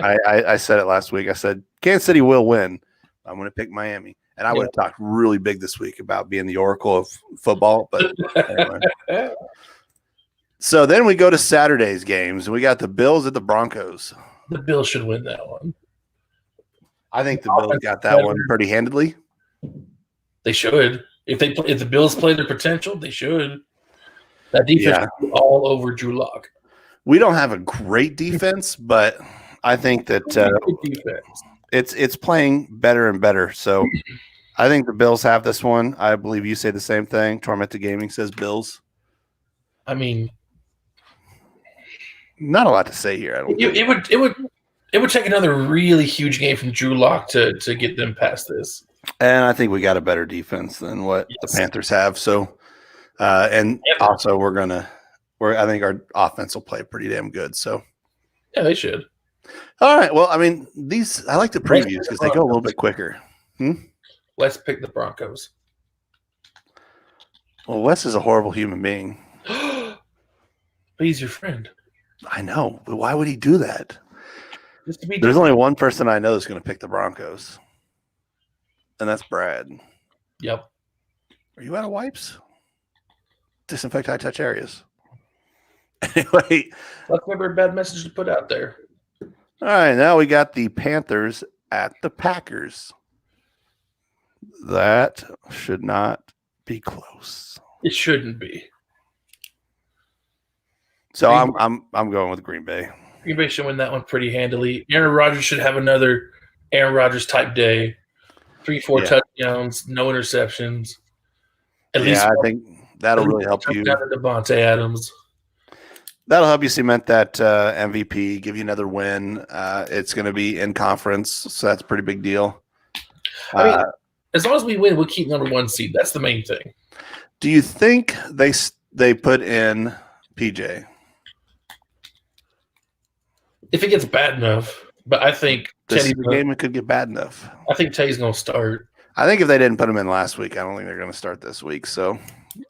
I said it last week. I said, Kansas City will win. I'm going to pick Miami. And I would have talked really big this week about being the oracle of football. But anyway. So then we go to Saturday's games. We got the Bills at the Broncos. The Bills should win that one. I think the Bills got that one pretty handedly. They should. If the Bills play their potential, they should. That defense should be all over Drew Lock. We don't have a great defense, but I think that it's playing better and better. So I think the Bills have this one. I believe you say the same thing. Tormented Gaming says Bills. I mean, not a lot to say here. I don't. It would take another really huge game from Drew Lock to get them past this. And I think we got a better defense than what the Panthers have. So, also I think our offense will play pretty damn good. So, yeah, they should. All right. Well, I mean, I like the previews because they go a little bit quicker. Let's pick the Broncos. Well, Wes is a horrible human being. But he's your friend. I know, but why would he do that? There's only one person I know that's going to pick the Broncos, and that's Brad. Yep. Are you out of wipes? Disinfect high-touch areas. Anyway. That's never a bad message to put out there. All right, now we got the Panthers at the Packers. That should not be close. It shouldn't be. So I'm going with Green Bay. Green Bay should win that one pretty handily. Aaron Rodgers should have another Aaron Rodgers type day. 3-4 touchdowns, no interceptions. At least I think that'll really help you. Down to Devontae Adams. That'll help you cement that MVP, give you another win. It's going to be in conference, so that's a pretty big deal. I mean, as long as we win, we'll keep number 1 seed. That's the main thing. Do you think they put in PJ? If it gets bad enough, but I think this game it could get bad enough. I think Teddy's going to start. I think if they didn't put him in last week, I don't think they're going to start this week. So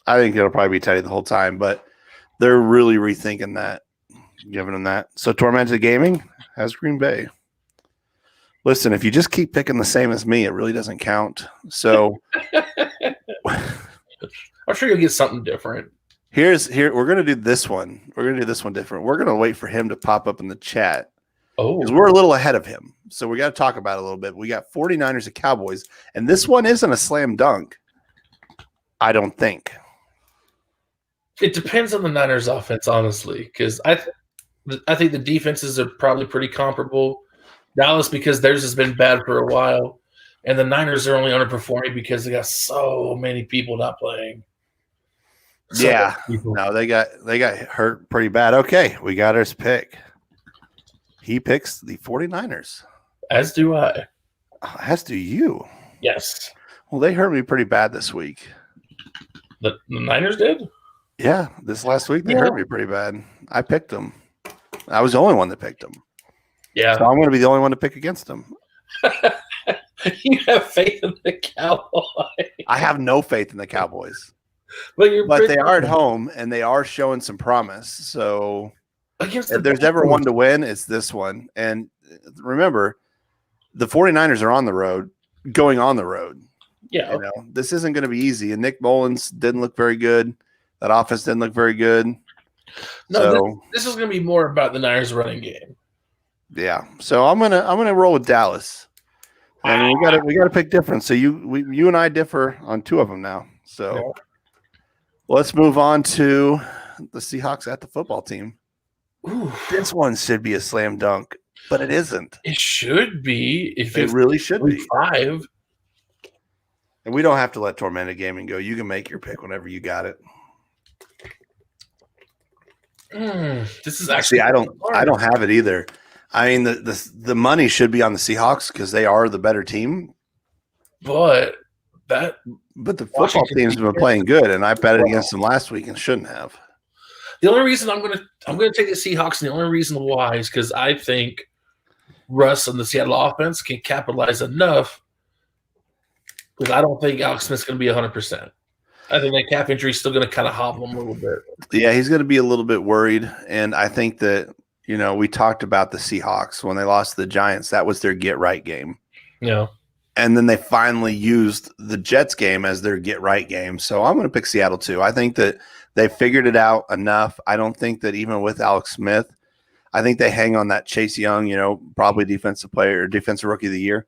I think it'll probably be Teddy the whole time, but they're really rethinking that, giving him that. So Tormented Gaming has Green Bay. Listen, if you just keep picking the same as me, it really doesn't count. So I'm sure you'll get something different. We're going to do this one. We're going to do this one different. We're going to wait for him to pop up in the chat. Oh, because we're a little ahead of him. So we got to talk about it a little bit. We got 49ers and Cowboys, and this one isn't a slam dunk. I don't think. It depends on the Niners offense, honestly, because I think the defenses are probably pretty comparable. Dallas, because theirs has been bad for a while, and the Niners are only underperforming because they got so many people not playing. No, they got hurt pretty bad. Okay, we got his pick. He picks the 49ers. As do I. As do you. Yes. Well, they hurt me pretty bad this week. The Niners did? Yeah, this last week they hurt me pretty bad. I picked them. I was the only one that picked them. Yeah. So I'm going to be the only one to pick against them. You have faith in the Cowboys. I have no faith in the Cowboys. But they are at home, and they are showing some promise. So if there's ever one to win, it's this one. And remember, the 49ers are on the road, going on the road. Yeah. This isn't going to be easy. And Nick Mullins didn't look very good. That offense didn't look very good. No, this is going to be more about the Niners running game. Yeah. So I'm gonna roll with Dallas. And we gotta pick different. So you and I differ on 2 of them now. So let's move on to the Seahawks at the football team. Ooh. This one should be a slam dunk, but it isn't. It should be. If it really should be 5. And we don't have to let Tormented Gaming go. You can make your pick whenever you got it. This is actually I don't have it either. I mean, the money should be on the Seahawks because they are the better team. But the football team's been playing good, and I bet it against them last week and shouldn't have. The only reason I'm gonna take the Seahawks, and the only reason why is because I think Russ and the Seattle offense can capitalize enough. Because I don't think Alex Smith's going to be 100%. I think that calf injury is still going to kind of hobble him a little bit. Yeah, he's going to be a little bit worried, and I think that we talked about the Seahawks when they lost to the Giants. That was their get-right game. Yeah. And then they finally used the Jets game as their get-right game. So I'm going to pick Seattle too. I think that they figured it out enough. I don't think that even with Alex Smith, I think they hang on that Chase Young, probably defensive player or defensive rookie of the year.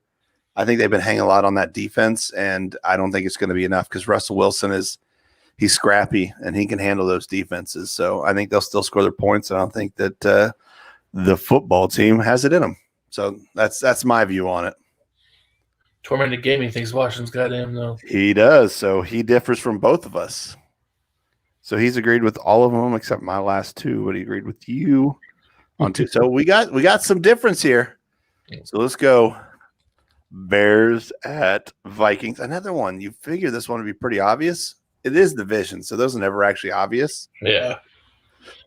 I think they've been hanging a lot on that defense, and I don't think it's going to be enough because Russell Wilson he's scrappy and he can handle those defenses. So I think they'll still score their points. I don't think that the football team has it in them. So that's my view on it. Tormented Gaming thinks Washington's got him, though. He does. So he differs from both of us. So he's agreed with all of them except my last two, but he agreed with you on two. So we got some difference here. So let's go. Bears at Vikings. Another one. You figure this one would be pretty obvious. It is division, so those are never actually obvious. Yeah.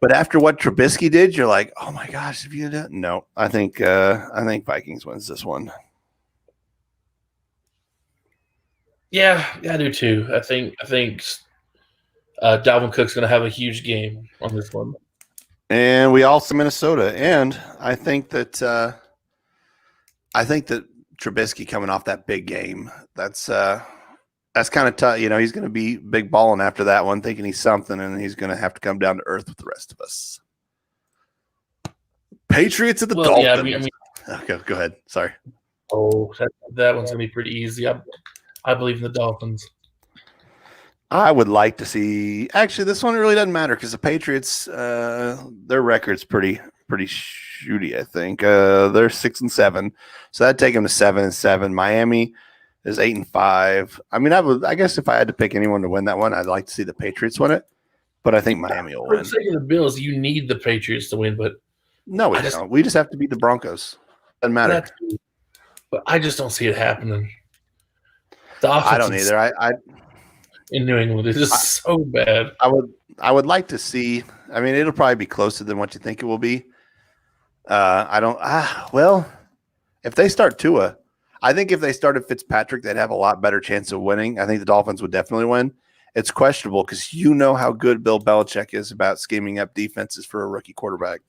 But after what Trubisky did, you're like, oh my gosh, if you did no. I think Vikings wins this one. Yeah, I do too. I think Dalvin Cook's going to have a huge game on this one. And we also Minnesota, and I think that Trubisky coming off that big game, that's kind of tough. He's going to be big balling after that one, thinking he's something, and he's going to have to come down to earth with the rest of us. Patriots at the Dolphins. Yeah, I mean, okay, go ahead. Sorry. Oh, that one's going to be pretty easy. I believe in the Dolphins. I would like to see. Actually, this one really doesn't matter because the Patriots, their record's pretty shooty. I think they're 6-7, so that'd take them to 7-7. Miami is 8-5. I mean, I guess if I had to pick anyone to win that one, I'd like to see the Patriots win it, but I think Miami will win. For the sake of the Bills, you need the Patriots to win, but no, we don't. We just have to beat the Broncos. Doesn't matter. But I just don't see it happening. I don't either. I in New England, it's just so bad. I would like to see. I mean, it'll probably be closer than what you think it will be. Well, if they start Tua, I think if they started Fitzpatrick, they'd have a lot better chance of winning. I think the Dolphins would definitely win. It's questionable because you know how good Bill Belichick is about scheming up defenses for a rookie quarterback.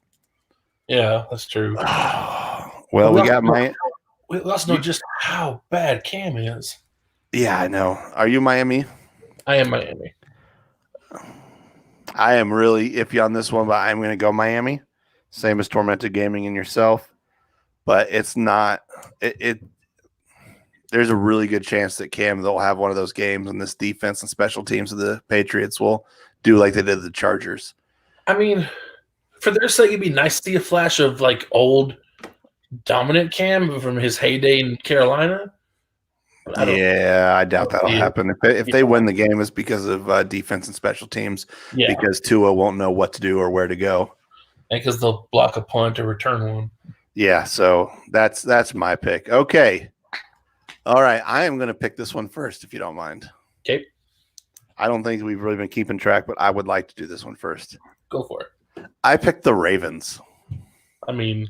Yeah, that's true. Well, we got we also know just how bad Cam is. Yeah, I know. Are you Miami? I am Miami. I am really iffy on this one, but I'm going to go Miami. Same as Tormented Gaming and yourself. But it's not there's a really good chance that they'll have one of those games and this defense and special teams of the Patriots will do like they did the Chargers. I mean, for their sake, it'd be nice to see a flash of like old dominant Cam from his heyday in Carolina. I doubt that'll happen. If they win the game, it's because of defense and special teams. Yeah. Because Tua won't know what to do or where to go. And because they'll block a punt or return one. Yeah, so that's my pick. Okay. All right, I am going to pick this one first, if you don't mind. Okay. I don't think we've really been keeping track, but I would like to do this one first. Go for it. I picked the Ravens. I mean,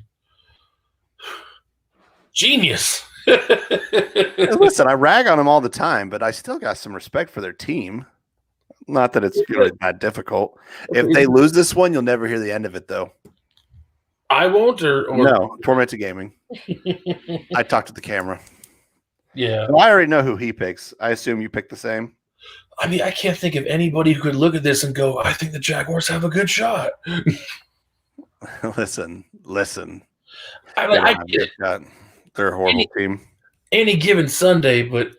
genius. Listen, I rag on them all the time, but I still got some respect for their team. Not that it's really that difficult. If they lose this one, you'll never hear the end of it, though. I won't, or no, Tormented Gaming. I talked to the camera. Yeah. Well, I already know who he picks. I assume you pick the same. I mean, I can't think of anybody who could look at this and go, I think the Jaguars have a good shot. Listen. I get it. They're a horrible team. Any given Sunday, but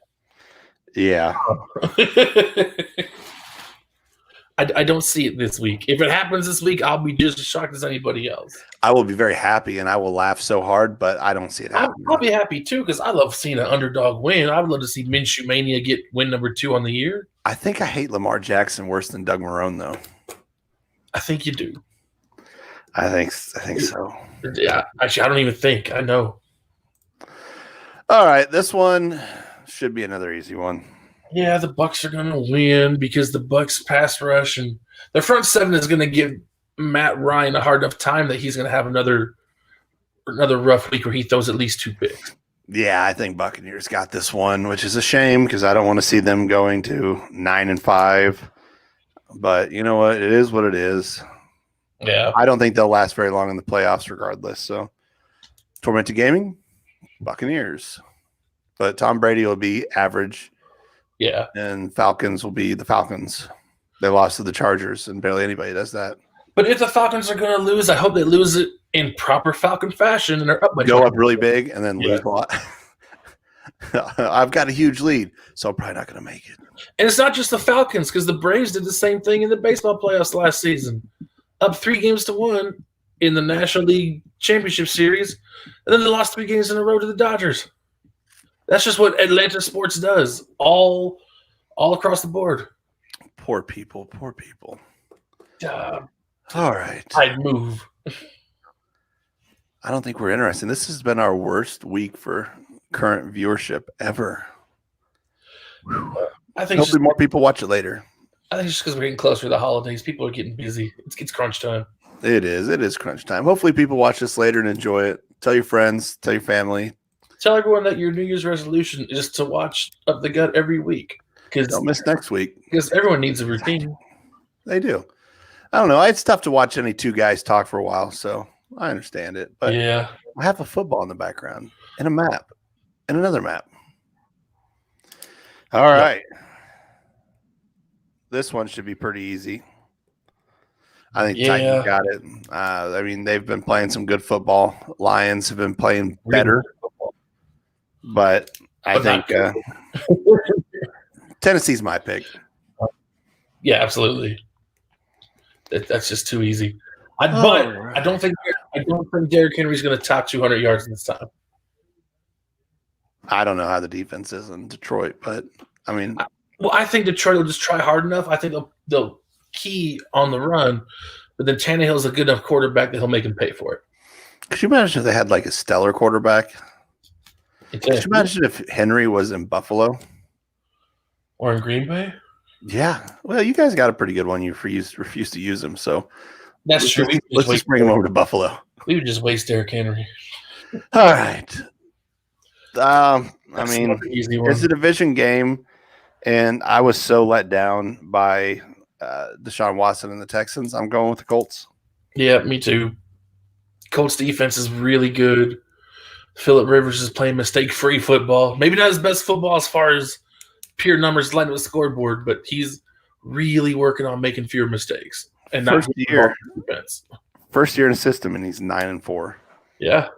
yeah. I don't see it this week. If it happens this week, I'll be just as shocked as anybody else. I will be very happy and I will laugh so hard, but I don't see it happening. I'll be happy too because I love seeing an underdog win. I would love to see Minshew Mania get win number 2 on the year. I think I hate Lamar Jackson worse than Doug Marrone, though. I think you do. I think so. Yeah, actually, I don't even think. I know. All right, this one should be another easy one. Yeah, the Bucs are going to win because the Bucs pass rush and their front seven is going to give Matt Ryan a hard enough time that he's going to have another rough week where he throws at least 2 picks. Yeah, I think Buccaneers got this one, which is a shame because I don't want to see them going to 9-5. But you know what? It is what it is. Yeah. I don't think they'll last very long in the playoffs regardless. So, Tormented Gaming, Buccaneers. But Tom Brady will be average. Yeah. And Falcons will be the Falcons. They lost to the Chargers, and barely anybody does that. But if the Falcons are going to lose, I hope they lose it in proper Falcon fashion and are up by Go 20. up really big and then lose Yeah. a lot. I've got a huge lead, so I'm probably not going to make it. And it's not just the Falcons, because the Braves did the same thing in the baseball playoffs last season. Up 3-1 in the National League Championship Series, and then they lost 3 games in a row to the Dodgers. That's just what Atlanta sports does, all across the board. Poor people. Uh, All right. I'd move. I don't think we're interested. This has been our worst week for current viewership ever. I think Hopefully more people watch it later. I think it's just because we're getting closer to the holidays. People are getting busy. It's crunch time. It is crunch time. Hopefully people watch this later and enjoy it. Tell your friends, tell your family. Tell everyone that your New Year's resolution is to watch Up the Gut every week. Don't miss next week. Because everyone needs a routine. They do. I don't know. It's tough to watch any two guys talk for a while, so I understand it. But yeah, I have a football in the background and a map and another map. All right. This one should be pretty easy. I think Titans got it. I mean, they've been playing some good football. Lions have been playing better. But I think Tennessee's my pick. Yeah, absolutely. That's just too easy. But I don't think Derrick Henry's going to top 200 yards this time. I don't know how the defense is in Detroit, but I mean, I think Detroit will just try hard enough. I think they'll key on the run, but then Tannehill's a good enough quarterback that he'll make him pay for it. Could you imagine if they had like a stellar quarterback? Could you imagine if Henry was in Buffalo or in Green Bay? Yeah. Well, you guys got a pretty good one. You refused to use him, so that's true. Let's just bring him over to Buffalo. We would just waste Derrick Henry. All right. I mean, it's a division game, and I was so let down by Deshaun Watson and the Texans. I'm going with the Colts. Yeah, me too. Colts defense is really good. Phillip Rivers is playing mistake-free football. Maybe not his best football as far as pure numbers lining up the scoreboard, but he's really working on making fewer mistakes. And first year in the system, and he's 9-4. Yeah.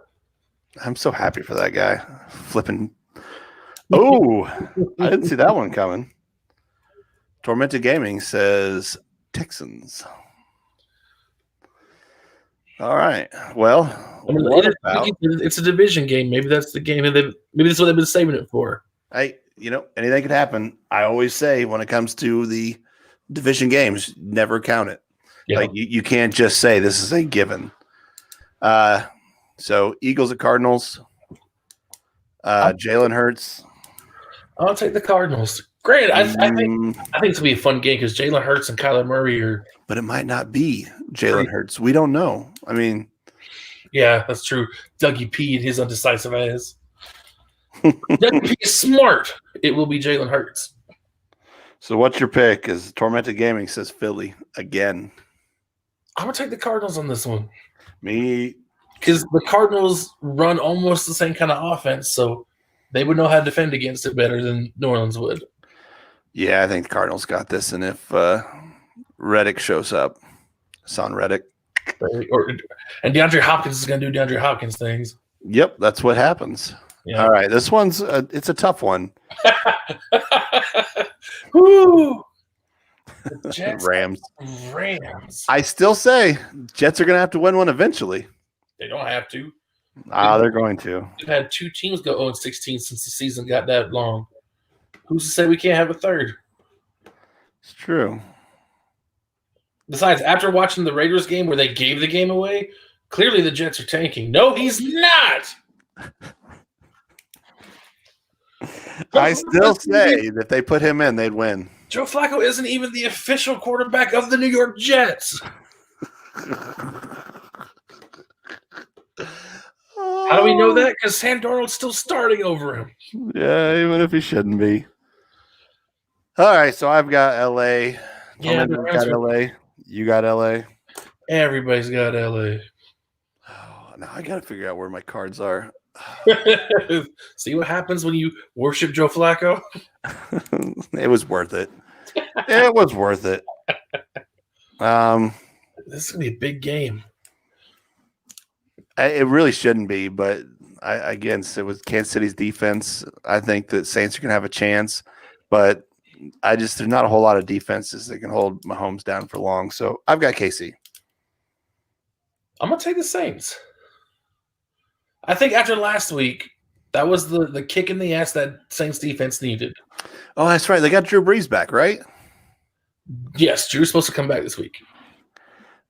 I'm so happy for that guy. Flipping. Oh, I didn't see that one coming. Tormented Gaming says Texans. All right. Well, it's a division game. Maybe that's the game. Maybe that's what they've been saving it for. Hey, anything could happen. I always say when it comes to the division games, never count it. Yeah. Like you can't just say this is a given. So Eagles at Cardinals. Jalen Hurts. I'll take the Cardinals. Great. I think it's gonna be a fun game because Jalen Hurts and Kyler Murray are. But it might not be Jalen Hurts. We don't know. I mean, yeah, that's true. Dougie P and his undecisive ass. Dougie P is smart. It will be Jalen Hurts. So what's your pick? Is Tormented Gaming says Philly again. I'm gonna take the Cardinals on this one. Me. Because the Cardinals run almost the same kind of offense, so they would know how to defend against it better than New Orleans would. Yeah, I think the Cardinals got this, and if Reddick shows up, Son Reddick, and DeAndre Hopkins is going to do DeAndre Hopkins things. Yep, that's what happens. Yeah. All right, this one's it's a tough one. Woo! Rams. Rams. I still say Jets are going to have to win one eventually. They don't have to. They're going to. We've had 2 teams go 0-16 since the season got that long. Who's to say we can't have a third? It's true. Besides, after watching the Raiders game where they gave the game away, clearly the Jets are tanking. No, he's not. I still say that if they put him in, they'd win. Joe Flacco isn't even the official quarterback of the New York Jets. How do we know that? Because Sam Darnold's still starting over him. Yeah, even if he shouldn't be. All right, so I've got L.A. Yeah, got L.A. You got L.A. Everybody's got L.A. Oh, now I got to figure out where my cards are. See what happens when you worship Joe Flacco? It was worth it. It was worth it. This is going to be a big game. It really shouldn't be, but again, so with Kansas City's defense, I think that Saints are going to have a chance, but there's not a whole lot of defenses that can hold Mahomes down for long. So I've got KC. I'm going to take the Saints. I think after last week, that was the kick in the ass that Saints defense needed. Oh, that's right. They got Drew Brees back, right? Yes, Drew's supposed to come back this week.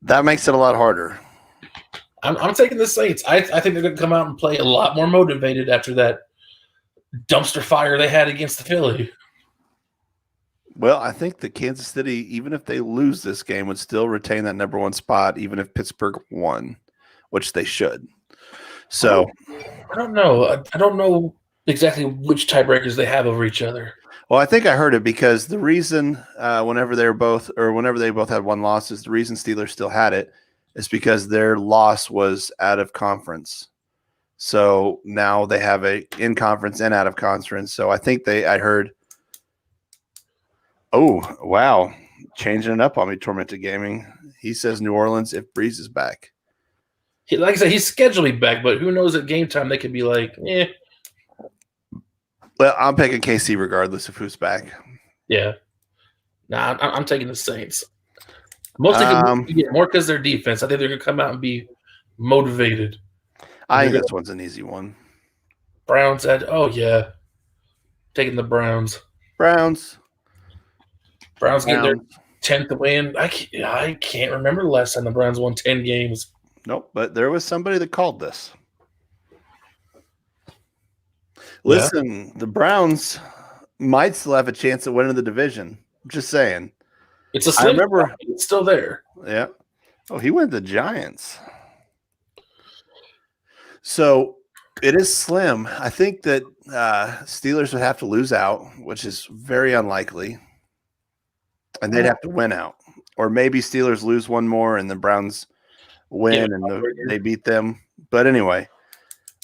That makes it a lot harder. I'm taking the Saints. I think they're going to come out and play a lot more motivated after that dumpster fire they had against the Philly. Well, I think that Kansas City, even if they lose this game, would still retain that number one spot, even if Pittsburgh won, which they should. So I don't know. I don't know exactly which tiebreakers they have over each other. Well, I think I heard it because the reason whenever they both had one loss is the reason Steelers still had it is because their loss was out of conference. So now they have a in conference and out of conference. So I think I heard. Oh, wow. Changing it up on me, Tormented Gaming. He says New Orleans if Breeze is back. Like I said, he's scheduled to be back, but who knows at game time they could be like, eh. Well, I'm picking KC regardless of who's back. Yeah. Nah, I'm taking the Saints. Mostly more because their defense. I think they're going to come out and be motivated. I think this one's an easy one. Browns oh, yeah. Taking the Browns. Browns Get their 10th win. I can't remember the last time the Browns won 10 games. Nope, but there was somebody that called this. Listen, the Browns might still have a chance at winning the division. I'm just saying. It's a slim spot. It's still there. Yeah. Oh, he went to the Giants. So it is slim. I think that Steelers would have to lose out, which is very unlikely. And they'd have to win out. Or maybe Steelers lose one more and the Browns win they beat them. But anyway,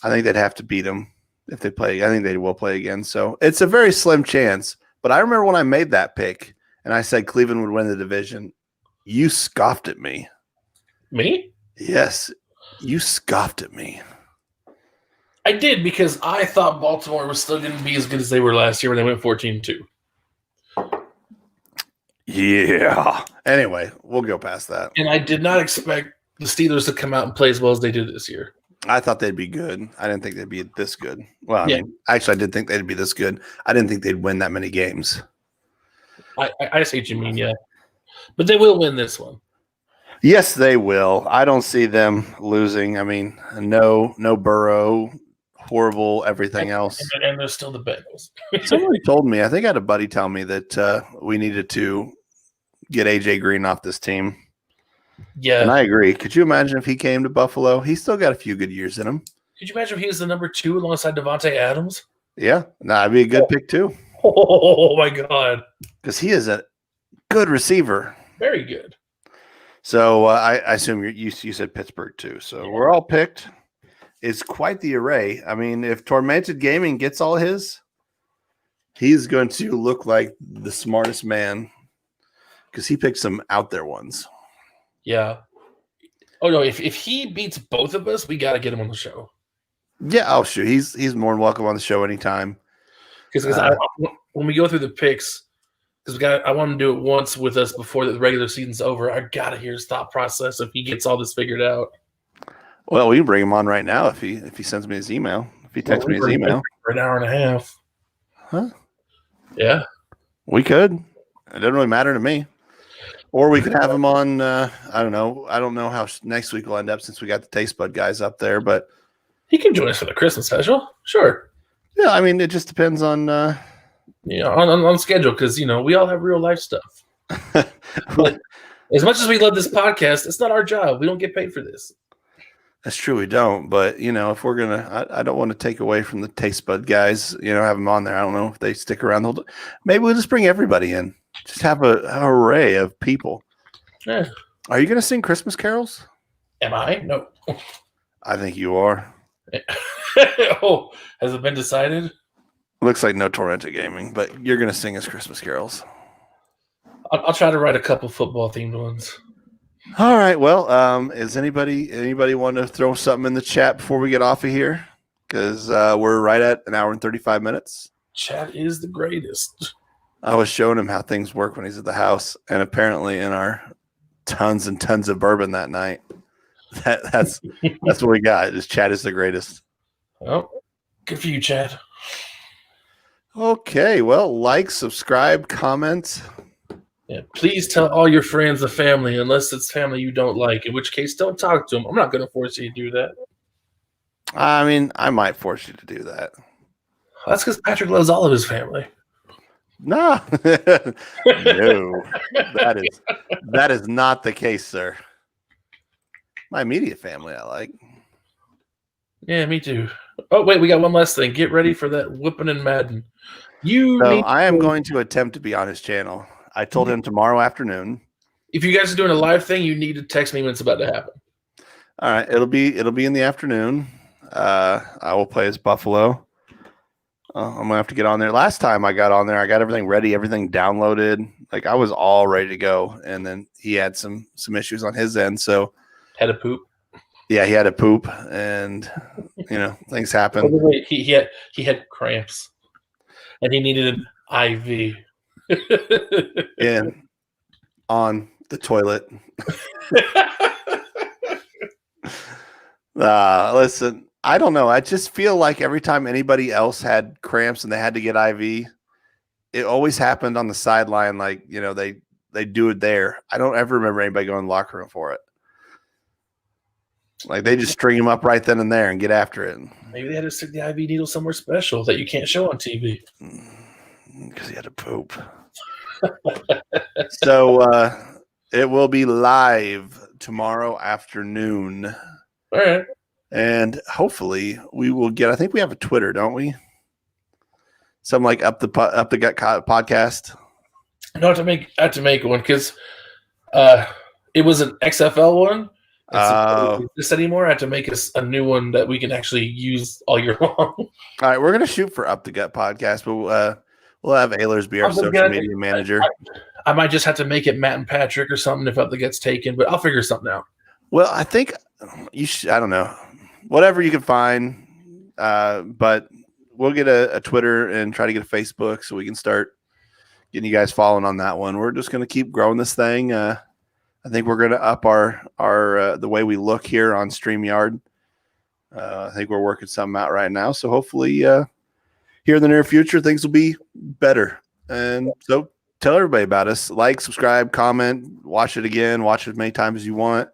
I think they'd have to beat them if they play. I think they will play again. So it's a very slim chance. But I remember when I made that pick and I said Cleveland would win the division, you scoffed at me. Me? Yes, you scoffed at me. I did because I thought Baltimore was still going to be as good as they were last year when they went 14-2. Yeah. Anyway, we'll go past that. And I did not expect the Steelers to come out and play as well as they did this year. I thought they'd be good. I didn't think they'd be this good. Well, I mean, actually, I did think they'd be this good. I didn't think they'd win that many games. I see what you mean, yeah. But they will win this one. Yes, they will. I don't see them losing. I mean, no Burrow, horrible everything else. And they're still the Bengals. Somebody told me, I think I had a buddy tell me that we needed to get AJ Green off this team. Yeah. And I agree. Could you imagine if he came to Buffalo? He's still got a few good years in him. Could you imagine if he was the number 2 alongside Devontae Adams? Yeah. That'd be a good pick too. Oh, my God. Because he is a good receiver. Very good. So I assume you said Pittsburgh too. So we're all picked. It's quite the array. I mean, if Tormented Gaming gets all his, he's going to look like the smartest man because he picked some out there ones. Yeah. Oh, no, if he beats both of us, we got to get him on the show. Yeah, oh, sure. He's more than welcome on the show anytime. Because when we go through the picks, because I want to do it once with us before the regular season's over. I got to hear his thought process if he gets all this figured out. Well, we can bring him on right now if he sends me his email. If he texts me his email. For an hour and a half. Huh? Yeah. We could. It doesn't really matter to me. Or we could have him on, I don't know. I don't know how next week will end up since we got the Taste Bud guys up there, but. He can join us for the Christmas special. Sure. Yeah, I mean, it just depends on. On schedule because, we all have real life stuff. But as much as we love this podcast, it's not our job. We don't get paid for this. That's true. We don't. But, if we're going to, I don't want to take away from the Taste Bud guys, have them on there. I don't know if they stick around. Maybe we'll just bring everybody in. Just have an array of people. Yeah. Are you going to sing Christmas carols? Am I? No. I think you are. Oh, has it been decided? Looks like no Tormented Gaming, but you're going to sing us Christmas carols. I'll try to write a couple football-themed ones. All right. Well, is anybody want to throw something in the chat before we get off of here? Because we're right at an hour and 35 minutes. Chat is the greatest. I was showing him how things work when he's at the house, and apparently in our tons and tons of bourbon that night, that's what we got. Is chat is the greatest. Oh, good for you, Chad. Okay. Well, like, subscribe, comment. Yeah, please tell all your friends and family, unless it's family you don't like, in which case don't talk to them. I'm not going to force you to do that. I mean, I might force you to do that. That's because Patrick loves all of his family. No, no, that is not the case, sir. My immediate family, I like. Yeah, me too. Oh, wait, we got one last thing. Get ready for that whooping in Madden. I am going to attempt to be on his channel. I told him tomorrow afternoon. If you guys are doing a live thing, you need to text me when it's about to happen. All right, it'll be in the afternoon. I will play as Buffalo. I'm gonna have to get on there. Last time I got on there, I got everything ready, everything downloaded. Like I was all ready to go, and then he had some issues on his end. So had a poop. Yeah, he had a poop, and things happen. Wait, he had cramps, and he needed an IV. And on the toilet. Listen, I don't know. I just feel like every time anybody else had cramps and they had to get IV, it always happened on the sideline. Like, they do it there. I don't ever remember anybody going to the locker room for it. Like they just string him up right then and there and get after it. Maybe they had to stick the IV needle somewhere special that you can't show on TV. Because he had to poop. So it will be live tomorrow afternoon. All right. And hopefully we will get, I think we have a Twitter, don't we? Something like Up the Gut podcast. No, I have to make one because it was an XFL one. This anymore? I have to make a new one that we can actually use all year long. All right, we're gonna shoot for Up the Gut podcast, but we'll have Ehlers be our social media manager. I might just have to make it Matt and Patrick or something if Up the Gut's taken, but I'll figure something out. Well, I think you should. I don't know, whatever you can find, but we'll get a Twitter and try to get a Facebook so we can start getting you guys following on that one. We're just gonna keep growing this thing. I think we're going to up our the way we look here on StreamYard. I think we're working something out right now. So hopefully here in the near future, things will be better. And so tell everybody about us. Like, subscribe, comment, watch it again. Watch it as many times as you want.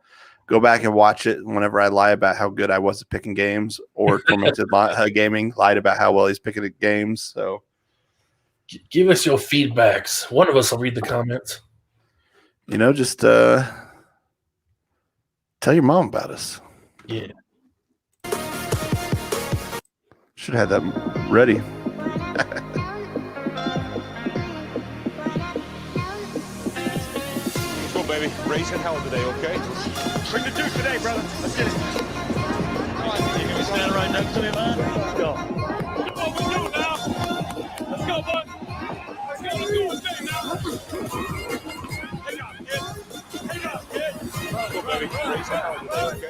Go back and watch it whenever I lie about how good I was at picking games, or Tormented Gaming lied about how well he's picking at games. So give us your feedbacks. One of us will read the comments. Just tell your mom about us. Yeah. Should have had that ready. Let's go, baby. Raising hell today, okay? Bring the juice today, brother. Let's get it. All right, you can stand right next to me, man. Let's go. That's what we do now. Let's go, bud. Let's go. Let's do a thing now. Hey, guys, kid. Hey, guys, kid. Let's go, baby. Raise hell today, okay?